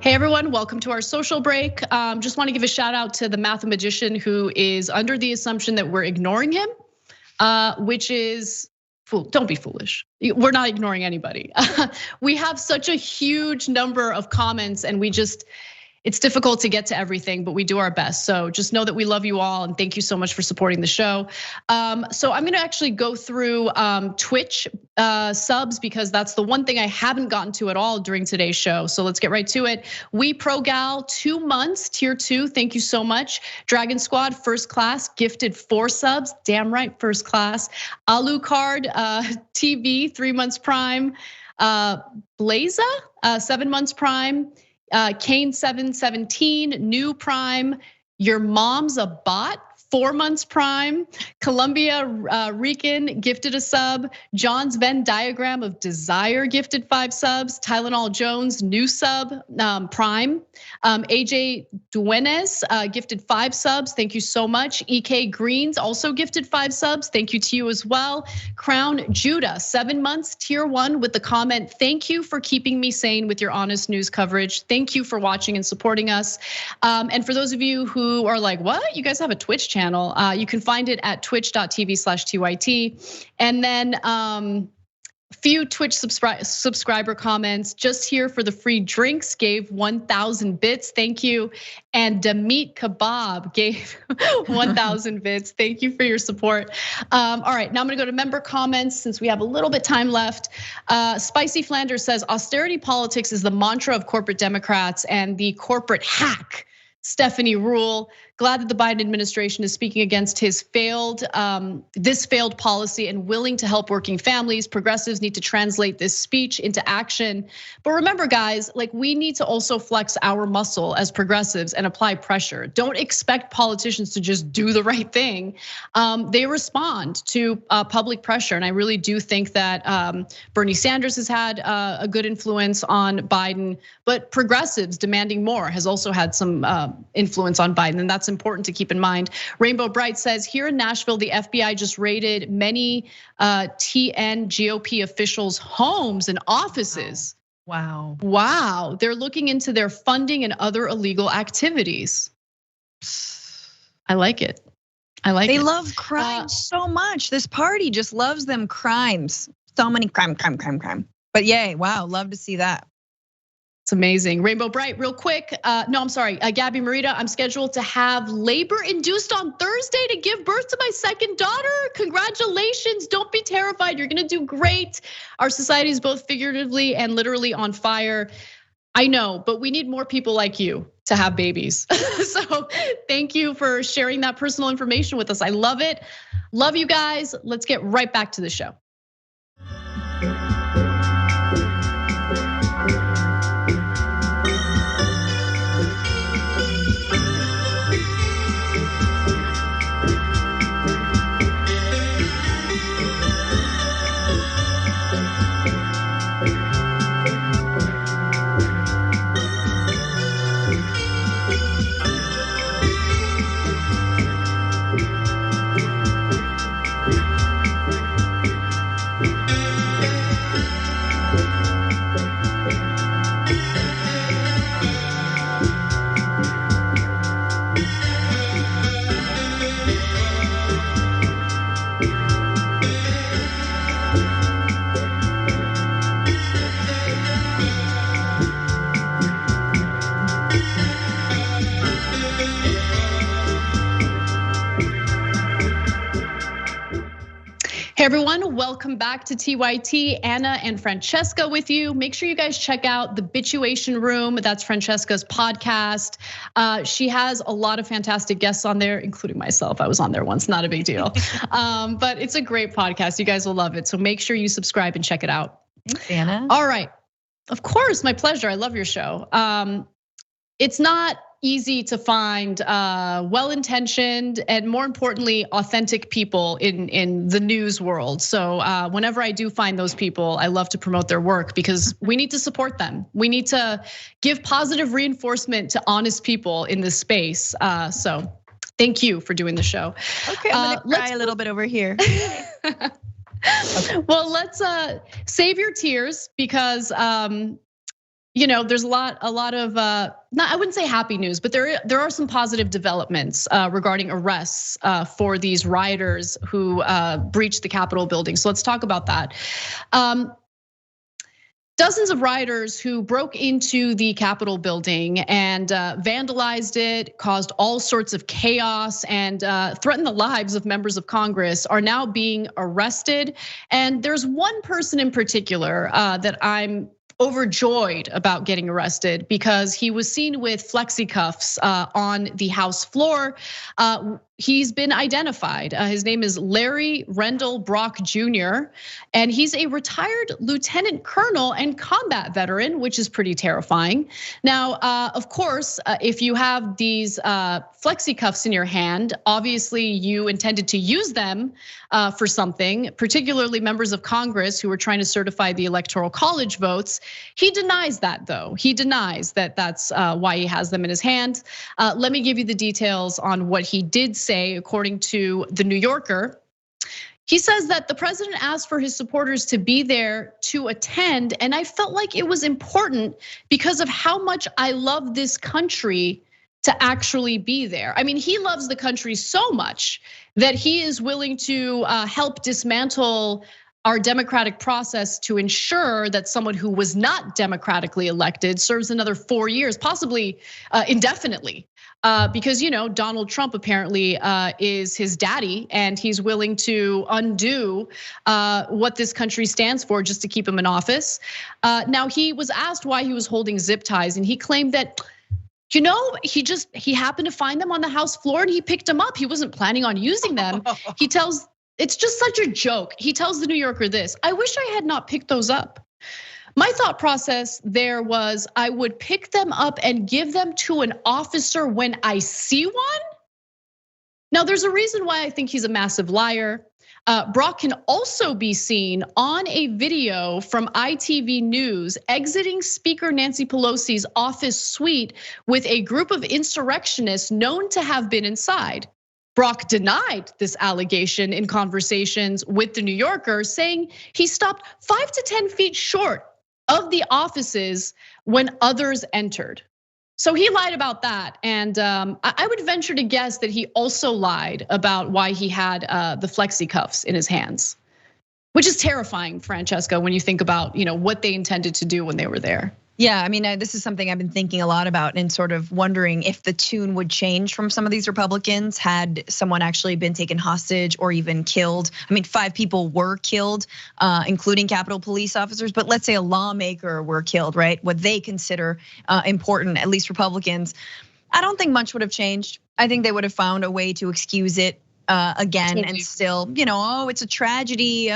Hey everyone, welcome to our social break. Just want to give a shout out to the mathematician who is under the assumption that we're ignoring him, which is, don't be foolish. We're not ignoring anybody. We have such a huge number of comments and it's difficult to get to everything, but we do our best. So just know that we love you all and thank you so much for supporting the show. So I'm gonna actually go through Twitch subs because that's the one thing I haven't gotten to at all during today's show. So let's get right to it. We Pro Gal, 2 months, tier 2, thank you so much. Dragon Squad, first class, gifted 4 subs, damn right, first class. Alucard TV, 3 months prime. Blaza, 7 months prime. Kane 717, new prime. Your mom's a bot, 4 months prime. Columbia Rican gifted a sub. John's Venn diagram of desire gifted 5 subs. Tylenol Jones, new sub, prime. AJ Duenes gifted 5 subs. Thank you so much. EK Greens also gifted 5 subs. Thank you to you as well. Crown Judah, 7 months, tier 1 with the comment, thank you for keeping me sane with your honest news coverage. Thank you for watching and supporting us. And for those of you who are like, what? You guys have a Twitch channel. You can find it at twitch.tv/TYT. And then few Twitch subscriber comments. Just here for the free drinks, gave 1,000 bits. Thank you. And Damit Kebab gave 1,000 bits. Thank you for your support. All right, now I'm gonna go to member comments since we have a little bit time left. Spicy Flanders says, austerity politics is the mantra of corporate Democrats and the corporate hack. Stephanie Rule, glad that the Biden administration is speaking against his this failed policy and willing to help working families. Progressives need to translate this speech into action. But remember guys, like we need to also flex our muscle as progressives and apply pressure. Don't expect politicians to just do the right thing. They respond to public pressure. And I really do think that Bernie Sanders has had a good influence on Biden, but progressives demanding more has also had some influence on Biden, and that's important to keep in mind. Rainbow Bright says, here in Nashville, the FBI just raided many TN GOP officials' homes and offices. Wow. Wow, they're looking into their funding and other illegal activities. I like it. I like it. They love crime so much. This party just loves them crimes. So many crime. But yay, wow, love to see that. It's amazing. Rainbow Bright, real quick. No, I'm sorry, Gabby Marita, I'm scheduled to have labor induced on Thursday to give birth to my second daughter. Congratulations, don't be terrified, you're gonna do great. Our society is both figuratively and literally on fire. I know, but we need more people like you to have babies. So thank you for sharing that personal information with us. I love it. Love you guys. Let's get right back to the show. Hey everyone, welcome back to TYT. Anna and Francesca with you. Make sure you guys check out the Bitchuation Room. That's Francesca's podcast. She has a lot of fantastic guests on there, including myself. I was on there once, not a big deal. But it's a great podcast. You guys will love it. So make sure you subscribe and check it out. Thanks, Anna. All right. Of course, my pleasure. I love your show. It's not easy to find well-intentioned and, more importantly, authentic people in the news world. So whenever I do find those people, I love to promote their work because we need to support them. We need to give positive reinforcement to honest people in this space. So thank you for doing the show. Okay, I'm gonna cry a little bit over here. Okay. Well, let's save your tears because there's a lot of I wouldn't say happy news, but there are some positive developments regarding arrests for these rioters who breached the Capitol building. So let's talk about that. Dozens of rioters who broke into the Capitol building and vandalized it, caused all sorts of chaos, and threatened the lives of members of Congress are now being arrested. And there's one person in particular that I'm overjoyed about getting arrested because he was seen with flexi cuffs on the House floor. He's been identified. His name is Larry Rendell Brock Jr., and he's a retired lieutenant colonel and combat veteran, which is pretty terrifying. Now, of course, if you have these flexi cuffs in your hand, obviously you intended to use them for something, particularly members of Congress who were trying to certify the Electoral College votes. He denies that, though. He denies that that's why he has them in his hand. Let me give you the details on what he did say, according to the New Yorker. He says that the president asked for his supporters to be there to attend, and I felt like it was important because of how much I love this country to actually be there. I mean, he loves the country so much that he is willing to help dismantle our democratic process to ensure that someone who was not democratically elected serves another 4 years, possibly indefinitely. Because Donald Trump apparently is his daddy, and he's willing to undo what this country stands for just to keep him in office. Now, he was asked why he was holding zip ties, and he claimed that he happened to find them on the House floor and he picked them up. He wasn't planning on using them. It's just such a joke. He tells the New Yorker this: I wish I had not picked those up. My thought process there was I would pick them up and give them to an officer when I see one. Now, there's a reason why I think he's a massive liar. Brock can also be seen on a video from ITV News exiting Speaker Nancy Pelosi's office suite with a group of insurrectionists known to have been inside. Brock denied this allegation in conversations with the New Yorker, saying he stopped 5 to 10 feet short of the offices when others entered. So he lied about that, and I would venture to guess that he also lied about why he had the flexi cuffs in his hands, which is terrifying, Francesca, when you think about what they intended to do when they were there. Yeah, I mean, this is something I've been thinking a lot about and sort of wondering if the tune would change from some of these Republicans had someone actually been taken hostage or even killed. I mean, 5 people were killed, including Capitol Police officers, but let's say a lawmaker were killed, right? What they consider important, at least Republicans. I don't think much would have changed. I think they would have found a way to excuse it again and still, oh, it's a tragedy,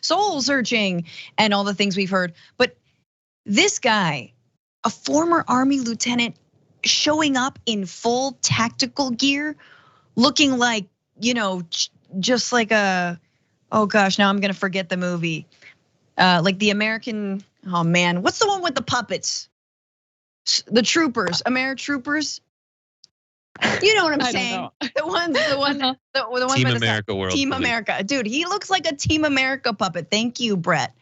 soul searching and all the things we've heard. But this guy, a former Army lieutenant, showing up in full tactical gear, looking like, just like oh gosh, now I'm gonna forget the movie. Like the American, oh man, what's the one with the puppets? The troopers, Ameritroopers. You know what I'm saying? The ones Team America World. Team America, dude. He looks like a Team America puppet. Thank you, Brett.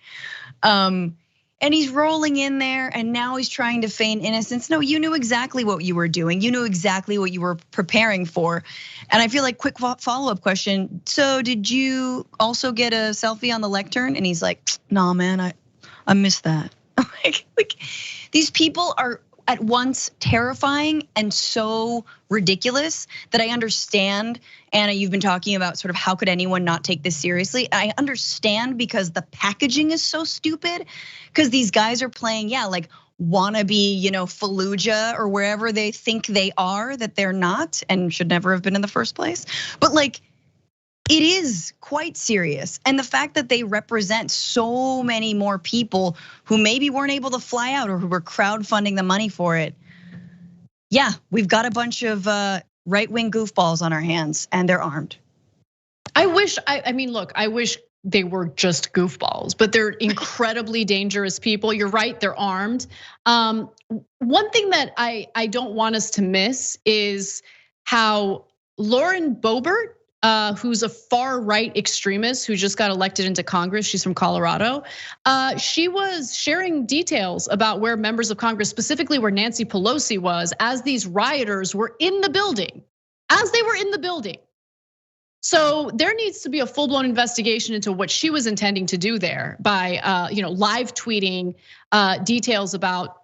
And he's rolling in there, and now he's trying to feign innocence. No, you knew exactly what you were doing. You knew exactly what you were preparing for. And I feel like quick follow-up question. So did you also get a selfie on the lectern? And he's like, nah, man, I missed that. like these people are at once terrifying and so ridiculous that I understand. Anna, you've been talking about sort of how could anyone not take this seriously? I understand because the packaging is so stupid, because these guys are playing, like wannabe, Fallujah or wherever they think they are, that they're not and should never have been in the first place. But like, it is quite serious. And the fact that they represent so many more people who maybe weren't able to fly out or who were crowdfunding the money for it. Yeah, we've got a bunch of right-wing goofballs on our hands and they're armed. I wish they were just goofballs, but they're incredibly dangerous people. You're right, they're armed. One thing that I don't want us to miss is how Lauren Boebert, who's a far right extremist who just got elected into Congress. She's from Colorado. She was sharing details about where members of Congress, specifically where Nancy Pelosi was, as these rioters were in the building, So there needs to be a full-blown investigation into what she was intending to do there by live tweeting details about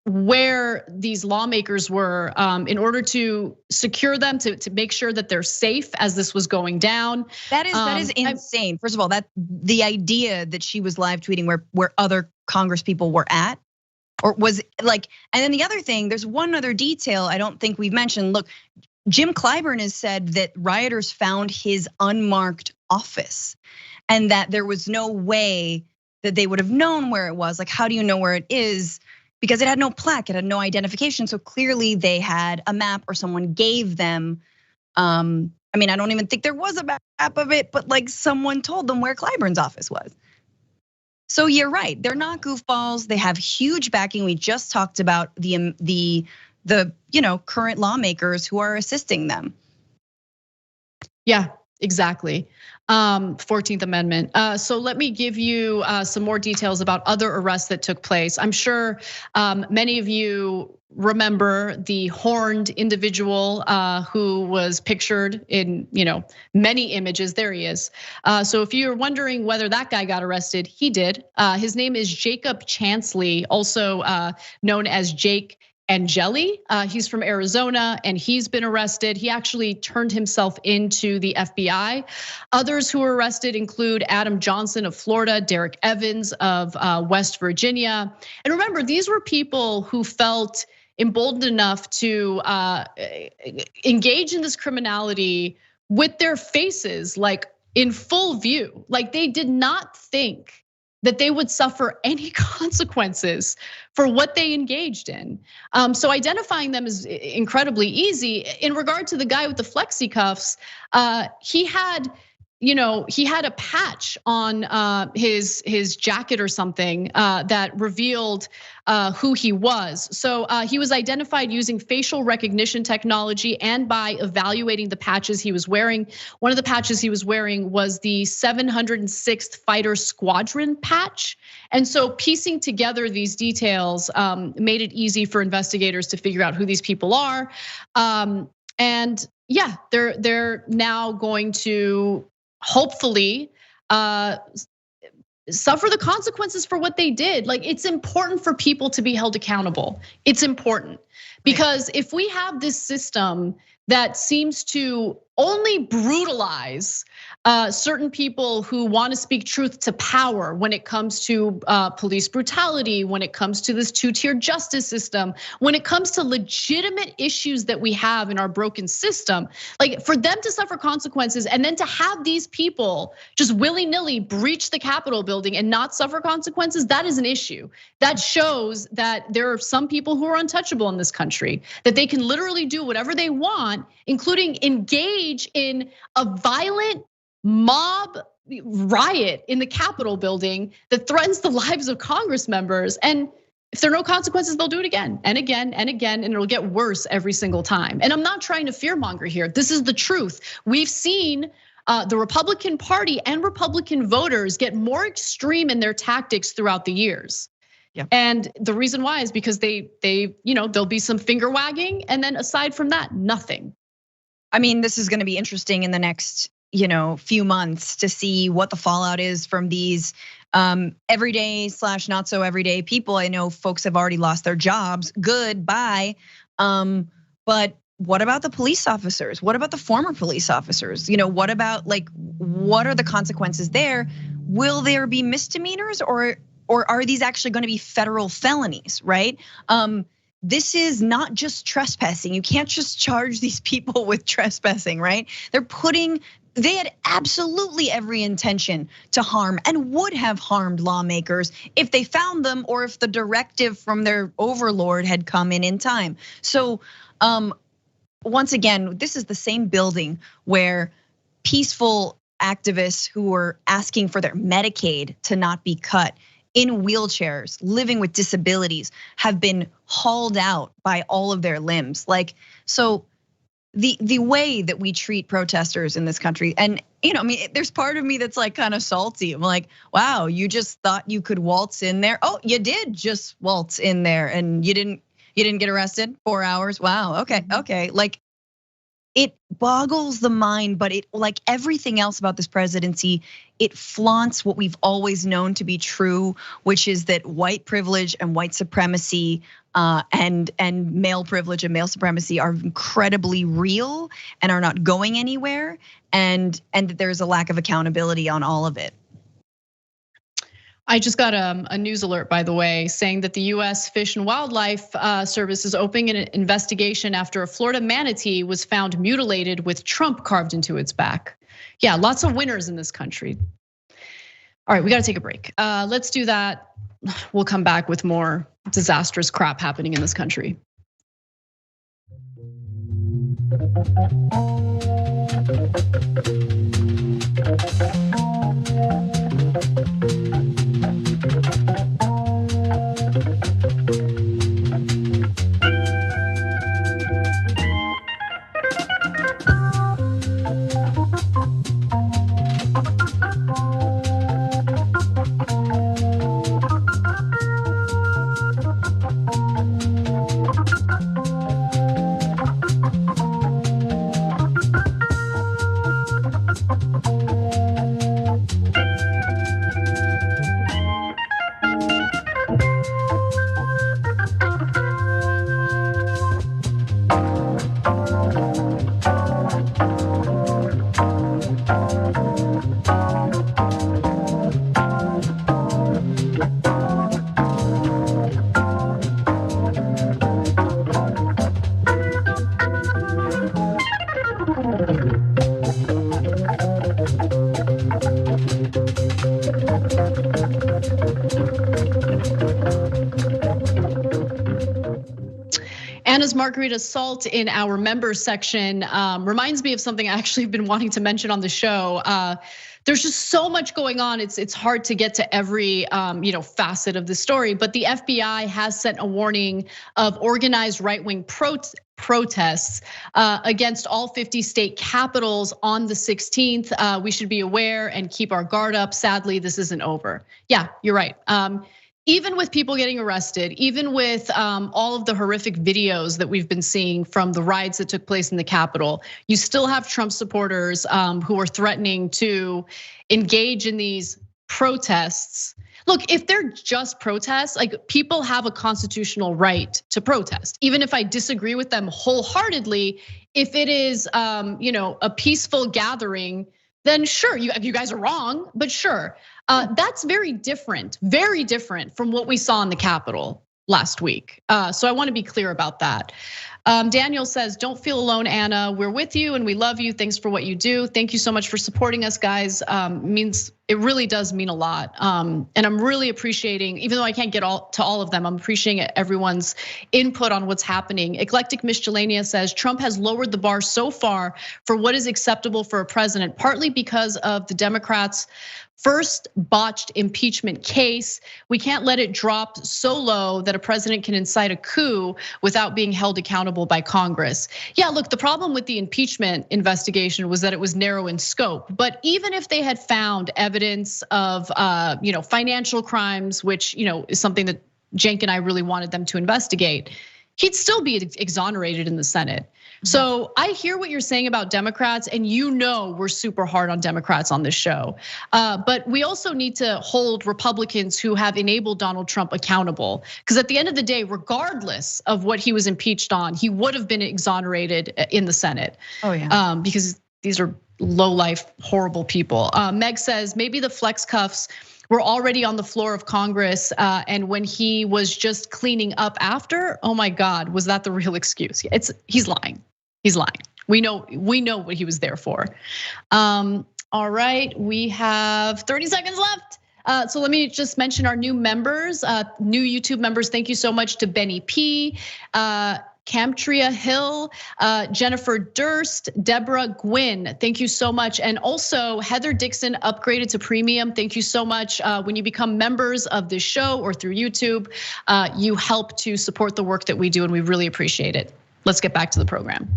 where these lawmakers were in order to secure them, to make sure that they're safe as this was going down. That is insane. First of all, that the idea that she was live tweeting where other Congress people were at, or was like, and then the other thing, there's one other detail I don't think we've mentioned. Look, Jim Clyburn has said that rioters found his unmarked office and that there was no way that they would have known where it was. Like, how do you know where it is? Because it had no plaque, it had no identification. So clearly they had a map or someone gave them. I mean, I don't even think there was a map of it, but like someone told them where Clyburn's office was. So you're right, they're not goofballs. They have huge backing. We just talked about the current lawmakers who are assisting them. Yeah, exactly. 14th Amendment. So let me give you some more details about other arrests that took place. I'm sure many of you remember the horned individual who was pictured in many images. There he is. So if you're wondering whether that guy got arrested, he did. His name is Jacob Chansley, also known as Jake Angeli. He's from Arizona and he's been arrested. He actually turned himself into the FBI. Others who were arrested include Adam Johnson of Florida, Derek Evans of West Virginia. And remember, these were people who felt emboldened enough to engage in this criminality with their faces like in full view. Like they did not think that they would suffer any consequences for what they engaged in. So identifying them is incredibly easy. In regard to the guy with the flexi cuffs, he had a patch on his jacket or something that revealed who he was. So he was identified using facial recognition technology and by evaluating the patches he was wearing. One of the patches he was wearing was the 706th Fighter Squadron patch. And so piecing together these details made it easy for investigators to figure out who these people are. And yeah, they're now going to hopefully suffer the consequences for what they did. Like, it's important for people to be held accountable. It's important because if we have this system that seems to only brutalize certain people who want to speak truth to power when it comes to police brutality, when it comes to this two-tier justice system, when it comes to legitimate issues that we have in our broken system, like for them to suffer consequences and then to have these people just willy-nilly breach the Capitol building and not suffer consequences, that is an issue. That shows that there are some people who are untouchable in this country, that they can literally do whatever they want, including engage in a violent mob riot in the Capitol building that threatens the lives of Congress members. And if there are no consequences, they'll do it again and again and again, and it'll get worse every single time. And I'm not trying to fearmonger here. This is the truth. We've seen the Republican Party and Republican voters get more extreme in their tactics throughout the years. Yeah. And the reason why is because there'll be some finger wagging, and then aside from that, nothing. I mean, this is going to be interesting in the next few months to see what the fallout is from these everyday / not so everyday people. I know folks have already lost their jobs. Goodbye. But what about the police officers? What about the former police officers? What about what are the consequences there? Will there be misdemeanors or are these actually going to be federal felonies, right? This is not just trespassing. You can't just charge these people with trespassing, right? They had absolutely every intention to harm and would have harmed lawmakers if they found them or if the directive from their overlord had come in time. So once again, this is the same building where peaceful activists who were asking for their Medicaid to not be cut, in wheelchairs, living with disabilities, have been hauled out by all of their limbs. So the way that we treat protesters in this country, and I mean, there's part of me that's kind of salty. I'm like, wow, you just thought you could waltz in there. Oh, you did just waltz in there, and you didn't get arrested 4 hours. Wow, okay. It boggles the mind, but it, like everything else about this presidency, it flaunts what we've always known to be true, which is that white privilege and white supremacy and male privilege and male supremacy are incredibly real and are not going anywhere, and that there's a lack of accountability on all of it. I just got a news alert, by the way, saying that the US Fish and Wildlife Service is opening an investigation after a Florida manatee was found mutilated with Trump carved into its back. Yeah, lots of winners in this country. All right, we gotta take a break. Let's do that. We'll come back with more disastrous crap happening in this country. Anna's Margarita Salt in our members section reminds me of something I actually have been wanting to mention on the show. There's just so much going on. It's hard to get to every facet of the story, but the FBI has sent a warning of organized right-wing protests against all 50 state capitals on the 16th. We should be aware and keep our guard up. Sadly, this isn't over. Yeah, you're right. Even with people getting arrested, even with all of the horrific videos that we've been seeing from the riots that took place in the Capitol, you still have Trump supporters who are threatening to engage in these protests, look, if they're just protests, like people have a constitutional right to protest. Even if I disagree with them wholeheartedly, if it is a peaceful gathering, then sure, you guys are wrong, but sure. That's very different from what we saw in the Capitol last week. So I wanna be clear about that. Daniel says, don't feel alone, Anna. We're with you and we love you. Thanks for what you do. Thank you so much for supporting us, guys. It really does mean a lot. And I'm really appreciating, even though I can't get to all of them, I'm appreciating everyone's input on what's happening. Eclectic Miscellanea says, Trump has lowered the bar so far for what is acceptable for a president, partly because of the Democrats' first botched impeachment case. We can't let it drop so low that a president can incite a coup without being held accountable by Congress. Yeah, look, the problem with the impeachment investigation was that it was narrow in scope. But even if they had found evidence of financial crimes, which is something that Cenk and I really wanted them to investigate, he'd still be exonerated in the Senate. So I hear what you're saying about Democrats, and we're super hard on Democrats on this show. But we also need to hold Republicans who have enabled Donald Trump accountable. Because at the end of the day, regardless of what he was impeached on, he would have been exonerated in the Senate. Oh yeah. Because these are low-life, horrible people. Meg says, maybe the flex cuffs were already on the floor of Congress, and when he was just cleaning up after, oh my God, was that the real excuse? He's lying. He's lying. We know what he was there for. All right, we have 30 seconds left. So let me just mention our new members, new YouTube members. Thank you so much to Benny P, Camtria Hill, Jennifer Durst, Deborah Gwynn. Thank you so much. And also Heather Dixon upgraded to premium. Thank you so much. When you become members of this show or through YouTube, you help to support the work that we do and we really appreciate it. Let's get back to the program.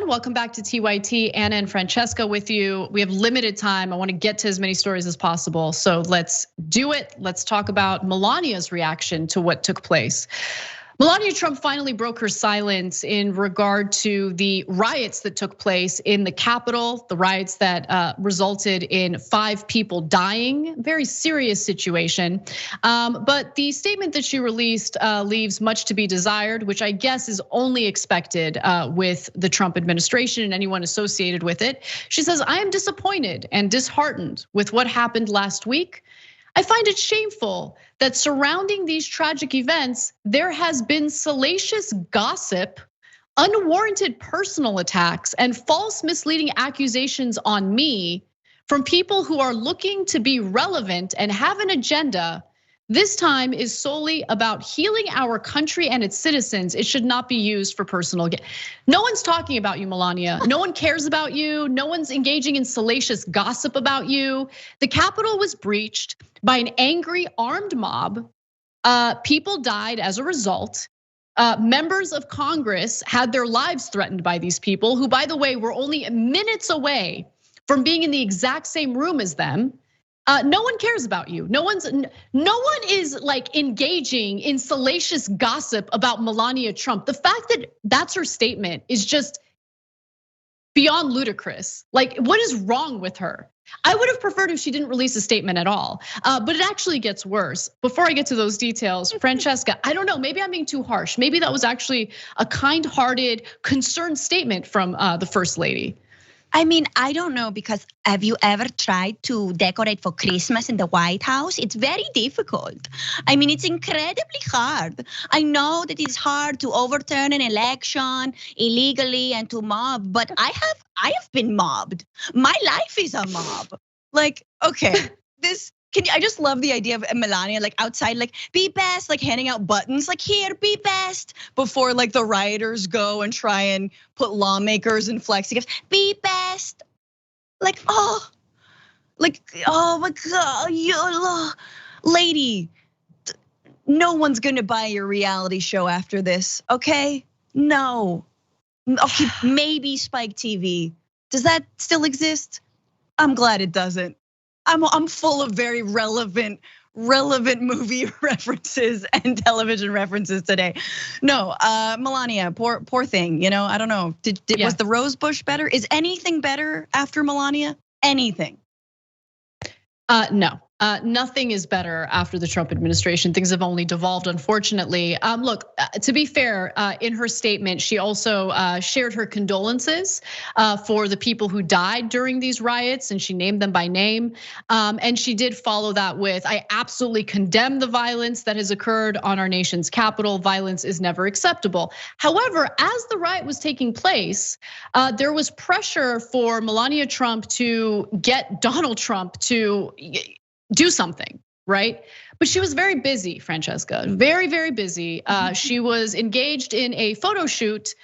Welcome back to TYT. Anna and Francesca with you. We have limited time. I want to get to as many stories as possible. So let's do it. Let's talk about Melania's reaction to what took place. Melania Trump finally broke her silence in regard to the riots that took place in the Capitol, the riots that resulted in 5 people dying, very serious situation. But the statement that she released leaves much to be desired, which I guess is only expected with the Trump administration and anyone associated with it. She says, I am disappointed and disheartened with what happened last week. I find it shameful that surrounding these tragic events, there has been salacious gossip, unwarranted personal attacks, and false misleading accusations on me from people who are looking to be relevant and have an agenda. This time is solely about healing our country and its citizens. It should not be used for personal gain. No one's talking about you, Melania. No one cares about you. No one's engaging in salacious gossip about you. The Capitol was breached by an angry armed mob. People died as a result. Members of Congress had their lives threatened by these people, who, by the way, were only minutes away from being in the exact same room as them. No one cares about you. No one is like engaging in salacious gossip about Melania Trump. The fact that that's her statement is just beyond ludicrous. Like, what is wrong with her? I would have preferred if she didn't release a statement at all, but it actually gets worse. Before I get to those details, Francesca, I don't know, maybe I'm being too harsh. Maybe that was actually a kind-hearted, concerned statement from the First Lady. I mean, I don't know, because have you ever tried to decorate for Christmas in the White House? It's very difficult. I mean, it's incredibly hard. I know that it's hard to overturn an election illegally and to mob, but I have been mobbed. My life is a mob. Like, okay, I just love the idea of Melania like outside, like be best, like handing out buttons, like here, be best, before like the rioters go and try and put lawmakers in flexi. Be best, like oh my God, lady, no one's gonna buy your reality show after this, okay? No, okay, maybe Spike TV. Does that still exist? I'm glad it doesn't. I'm full of very relevant movie references and television references today. No, Melania, poor thing. I don't know. Was the Rose Bush better? Is anything better after Melania? Anything? No. Nothing is better after the Trump administration. Things have only devolved, unfortunately. Look, to be fair, in her statement, she also shared her condolences for the people who died during these riots, and she named them by name. And she did follow that with, I absolutely condemn the violence that has occurred on our nation's capital. Violence is never acceptable. However, as the riot was taking place, there was pressure for Melania Trump to get Donald Trump to do something, right? But she was very busy, Francesca, very, very busy. She was engaged in a photo shoot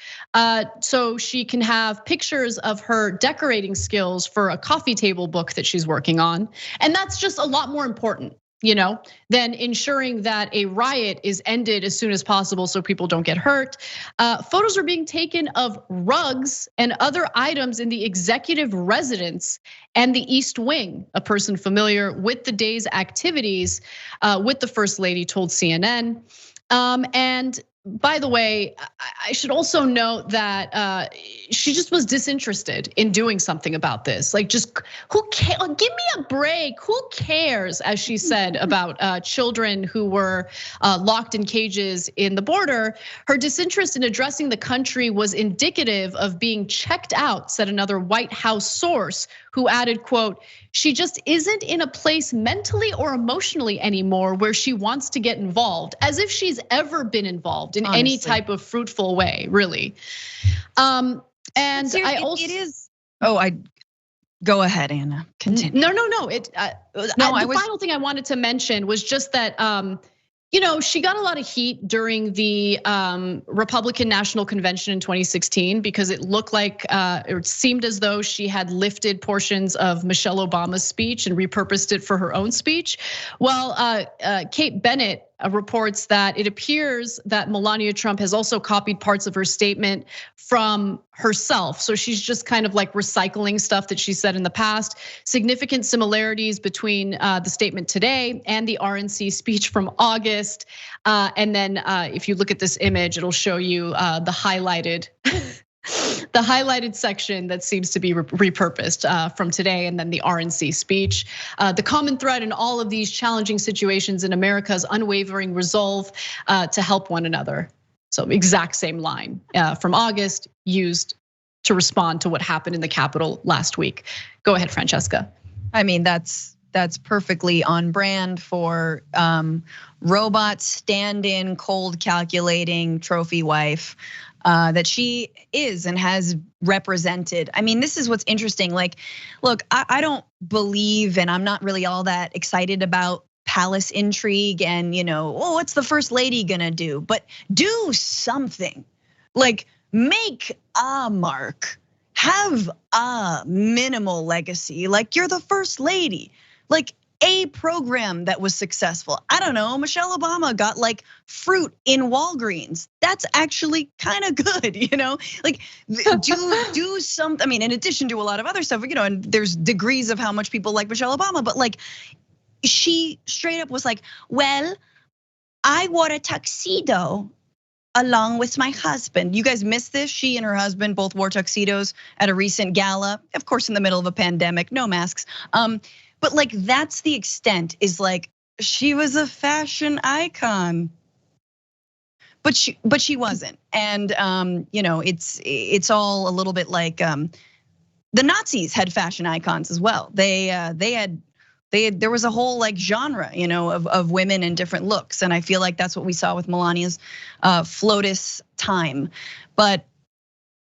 so she can have pictures of her decorating skills for a coffee table book that she's working on. And that's just a lot more important, than ensuring that a riot is ended as soon as possible so people don't get hurt. Photos are being taken of rugs and other items in the executive residence and the East Wing. A person familiar with the day's activities with the First Lady told CNN. And by the way, I should also note that she just was disinterested in doing something about this. Like, just who cares? Give me a break. Who cares? As she said about children who were locked in cages in the border. Her disinterest in addressing the country was indicative of being checked out, said another White House source, who added, quote, she just isn't in a place mentally or emotionally anymore where she wants to get involved, as if she's ever been involved in any type of fruitful way, really. And I also it is. Go ahead, Anna. Continue. No. The final thing I wanted to mention was just that she got a lot of heat during the Republican National Convention in 2016 because it looked like, it seemed as though she had lifted portions of Michelle Obama's speech and repurposed it for her own speech. Well, Kate Bennett reports that it appears that Melania Trump has also copied parts of her statement from herself. So she's just kind of like recycling stuff that she said in the past. Significant similarities between the statement today and the RNC speech from August. And then if you look at this image, it'll show you the highlighted the highlighted section that seems to be repurposed from today, and then the RNC speech. The common thread in all of these challenging situations in America's unwavering resolve to help one another. So exact same line from August used to respond to what happened in the Capitol last week. Go ahead, Francesca. I mean, that's perfectly on brand for robot stand-in, cold calculating trophy wife. That she is and has represented. I mean, this is what's interesting. Like, look, I don't believe, and I'm not really all that excited about palace intrigue and, what's the First Lady gonna do? But do something, like make a mark, have a minimal legacy. Like, you're the First Lady, like a program that was successful. I don't know, Michelle Obama got like fruit in Walgreens. That's actually kind of good, Like do something. I mean, in addition to a lot of other stuff, and there's degrees of how much people like Michelle Obama, but like she straight up was like, well, I wore a tuxedo along with my husband. You guys missed this? She and her husband both wore tuxedos at a recent gala, of course, in the middle of a pandemic, no masks. But like, that's the extent, is like, she was a fashion icon. But she wasn't. And it's all a little bit like the Nazis had fashion icons as well. There was a whole like genre, of women in different looks. And I feel like that's what we saw with Melania's FLOTUS time. But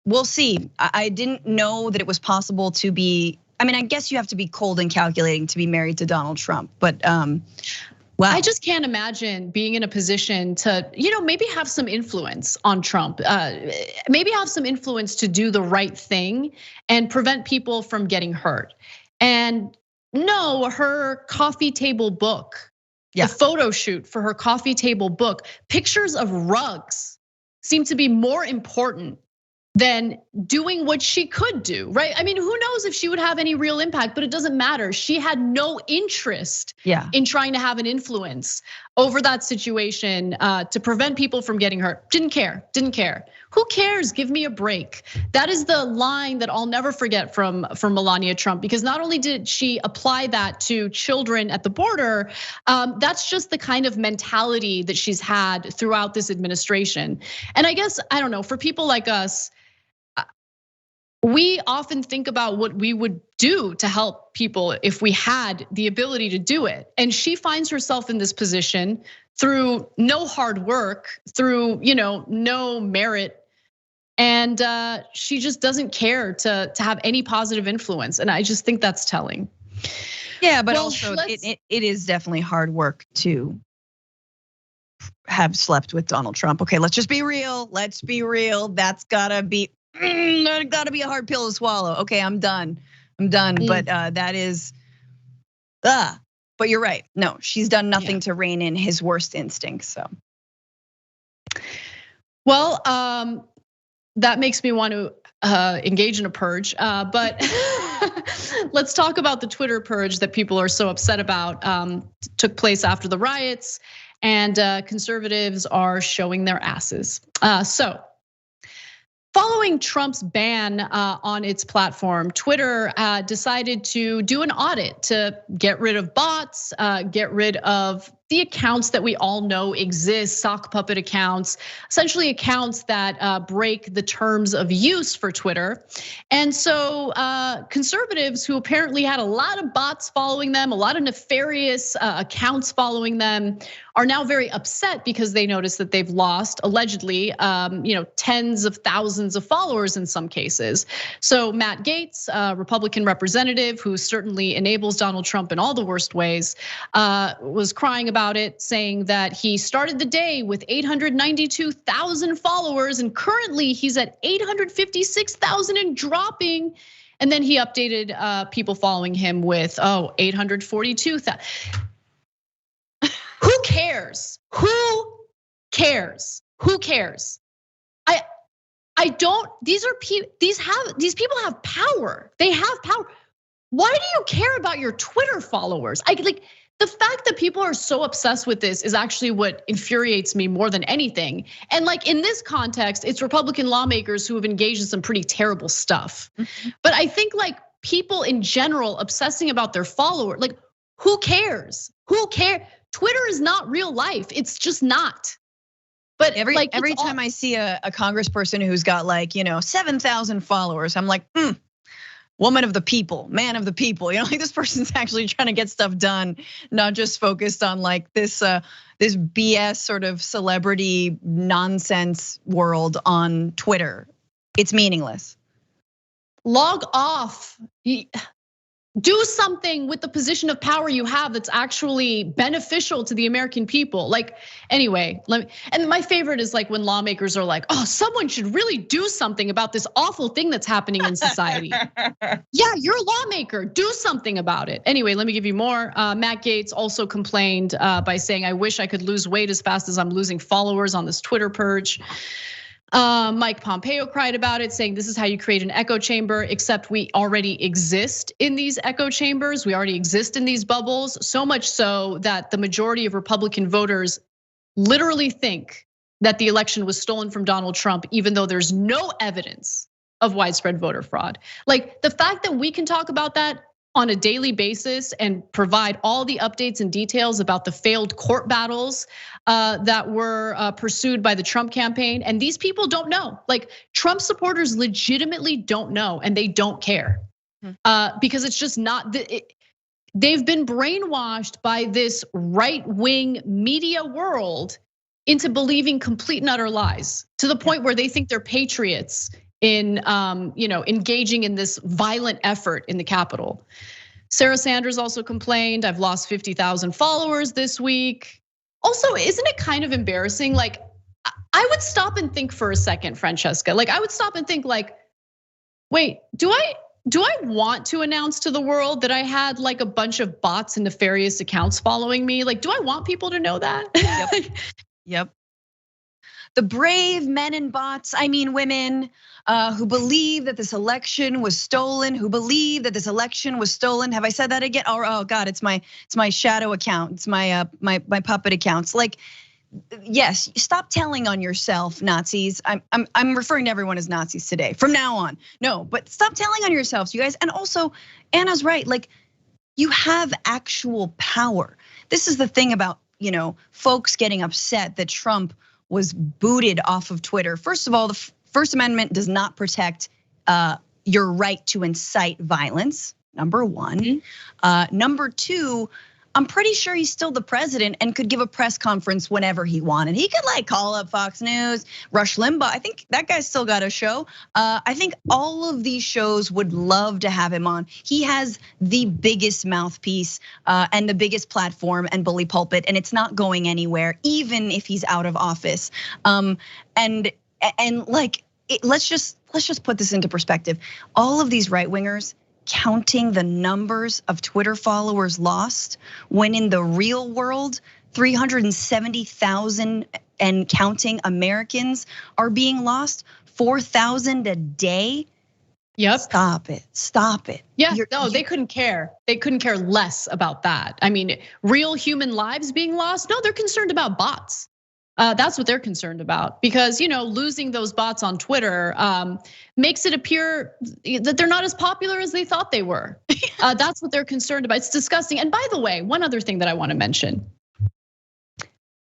we'll see. I didn't know that it was possible to be, I mean, I guess you have to be cold and calculating to be married to Donald Trump, but wow. I just can't imagine being in a position to, maybe have some influence on Trump, maybe have some influence to do the right thing and prevent people from getting hurt. And no, her coffee table book, the photo shoot for her coffee table book, pictures of rugs seem to be more important than doing what she could do, right? I mean, who knows if she would have any real impact, but it doesn't matter. She had no interest in trying to have an influence over that situation to prevent people from getting hurt. Didn't care. Who cares? Give me a break. That is the line that I'll never forget from Melania Trump, because not only did she apply that to children at the border, that's just the kind of mentality that she's had throughout this administration. And I guess, I don't know, for people like us, we often think about what we would do to help people if we had the ability to do it. And she finds herself in this position through no hard work, through no merit. And she just doesn't care to have any positive influence. And I just think that's telling. Yeah, but also it is definitely hard work to have slept with Donald Trump. Okay, let's just be real. Let's be real. That's gotta be a hard pill to swallow. Okay, I'm done. But that is, but you're right. No, she's done nothing to rein in his worst instincts. So, well, that makes me want to engage in a purge. But let's talk about the Twitter purge that people are so upset about. Took place after the riots, and conservatives are showing their asses. So, following Trump's ban on its platform, Twitter decided to do an audit to get rid of bots, get rid of the accounts that we all know exist, sock puppet accounts, essentially accounts that break the terms of use for Twitter. And so conservatives who apparently had a lot of bots following them, a lot of nefarious accounts following them, are now very upset because they notice that they've lost, allegedly, tens of thousands of followers in some cases. So Matt Gaetz, Republican representative who certainly enables Donald Trump in all the worst ways, was crying about it, saying that he started the day with 892,000 followers, and currently he's at 856,000 and dropping. And then he updated people following him with 842,000. Who cares? Who cares? Who cares? I don't. These people have power. They have power. Why do you care about your Twitter followers? The fact that people are so obsessed with this is actually what infuriates me more than anything. And in this context, it's Republican lawmakers who have engaged in some pretty terrible stuff. But I think people in general obsessing about their followers, who cares? Who cares? Twitter is not real life. It's just not. But every time I see a congressperson who's got 7,000 followers, I'm like, woman of the people, man of the people. This person's actually trying to get stuff done, not just focused on this BS sort of celebrity nonsense world on Twitter. It's meaningless. Log off. Do something with the position of power you have that's actually beneficial to the American people. Anyway, and my favorite is when lawmakers are like, oh, someone should really do something about this awful thing that's happening in society. Yeah, you're a lawmaker, do something about it. Anyway, let me give you more. Matt Gaetz also complained by saying, I wish I could lose weight as fast as I'm losing followers on this Twitter purge. Mike Pompeo cried about it, saying this is how you create an echo chamber, except we already exist in these echo chambers. We already exist in these bubbles, so much so that the majority of Republican voters literally think that the election was stolen from Donald Trump, even though there's no evidence of widespread voter fraud. The fact that we can talk about that on a daily basis and provide all the updates and details about the failed court battles that were pursued by the Trump campaign. And these people don't know. Trump supporters legitimately don't know, and they don't care. because it's just not. They've been brainwashed by this right-wing media world into believing complete and utter lies, to the point where they think they're patriots in engaging in this violent effort in the Capitol. Sarah Sanders also complained, I've lost 50,000 followers this week. Also, isn't it kind of embarrassing? Like, I would stop and think for a second, Francesca. Like, I would stop and think like, wait, do I want to announce to the world that I had like a bunch of bots and nefarious accounts following me? Like, do I want people to know that? Yep. The brave men and bots, I mean women, who believe that this election was stolen, Have I said that again? Oh God, it's my shadow account. It's my puppet accounts. Like, yes, stop telling on yourself, Nazis. I'm referring to everyone as Nazis today from now on. No, but stop telling on yourselves, you guys. And also, Anna's right. Like, you have actual power. This is the thing about, folks getting upset that Trump was booted off of Twitter. First of all, the First Amendment does not protect your right to incite violence, number one. Number two, I'm pretty sure he's still the president and could give a press conference whenever he wanted. He could like call up Fox News, Rush Limbaugh. I think that guy's still got a show. I think all of these shows would love to have him on. He has the biggest mouthpiece and the biggest platform and bully pulpit, and it's not going anywhere, even if he's out of office. And like, let's just put this into perspective. All of these right wingers counting the numbers of Twitter followers lost, when in the real world, 370,000 and counting Americans are being lost, 4,000 a day. Yep. Stop it. Yeah, they couldn't care. They couldn't care less about that. I mean, real human lives being lost? No, they're concerned about bots. That's what they're concerned about, because losing those bots on Twitter makes it appear that they're not as popular as they thought they were. That's what they're concerned about. It's disgusting. And by the way, one other thing that I want to mention.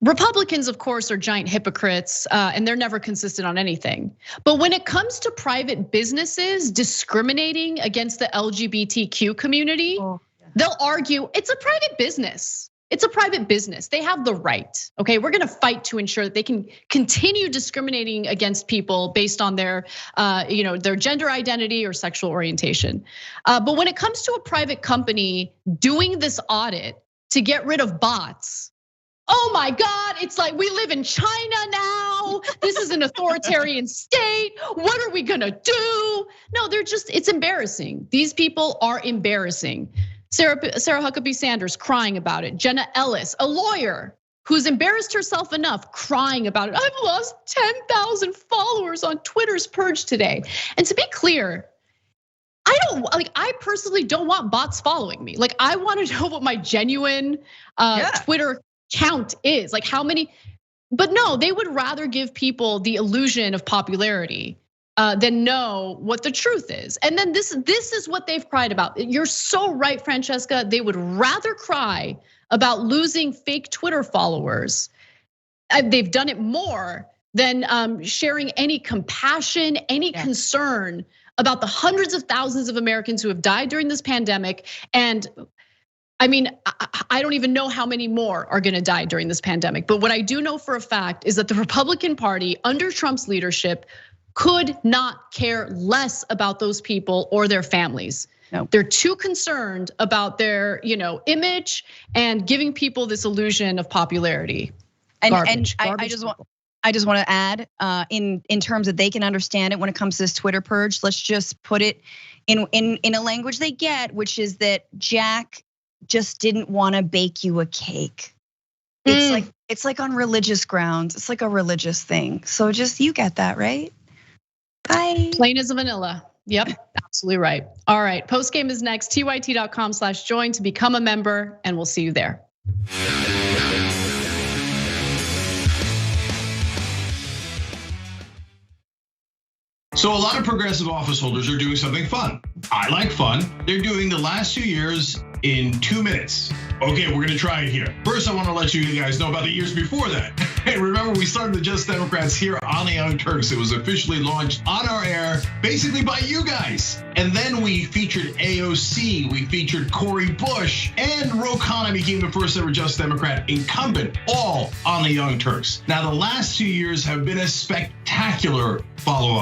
Republicans, of course, are giant hypocrites, and they're never consistent on anything. But when it comes to private businesses discriminating against the LGBTQ community, they'll argue it's a private business. It's a private business. They have the right. Okay, we're gonna fight to ensure that they can continue discriminating against people based on their gender identity or sexual orientation. But when it comes to a private company doing this audit to get rid of bots, oh my God, it's like we live in China now. This is an authoritarian state. What are we gonna do? No, it's embarrassing. These people are embarrassing. Sarah Huckabee Sanders crying about it. Jenna Ellis, a lawyer who's embarrassed herself enough, crying about it. I've lost 10,000 followers on Twitter's purge today. And to be clear, I personally don't want bots following me. Like, I want to know what my genuine Twitter count is. Like, how many, but no, they would rather give people the illusion of popularity than know what the truth is. And then this is what they've cried about. You're so right, Francesca. They would rather cry about losing fake Twitter followers. They've done it more than sharing any compassion, any concern about the hundreds of thousands of Americans who have died during this pandemic. And I mean, I don't even know how many more are gonna die during this pandemic. But what I do know for a fact is that the Republican Party under Trump's leadership could not care less about those people or their families. No. They're too concerned about their image and giving people this illusion of popularity. Garbage. I just want to add in terms that they can understand it when it comes to this Twitter purge. Let's just put it in a language they get, which is that Jack just didn't want to bake you a cake. It's like on religious grounds. It's like a religious thing. So just, you get that, right? Bye. Plain as a vanilla. Yep, absolutely right. All right, post game is next. TYT.com/join to become a member, and we'll see you there. So a lot of progressive office holders are doing something fun. I like fun. They're doing the last 2 years in 2 minutes. Okay, we're gonna try it here. First, I wanna let you guys know about the years before that. Hey, remember we started the Just Democrats here on the Young Turks. It was officially launched on our air, basically by you guys. And then we featured AOC, we featured Cori Bush, and Ro Khanna became the first ever Just Democrat incumbent, all on the Young Turks. Now, the last 2 years have been a spectacular follow-up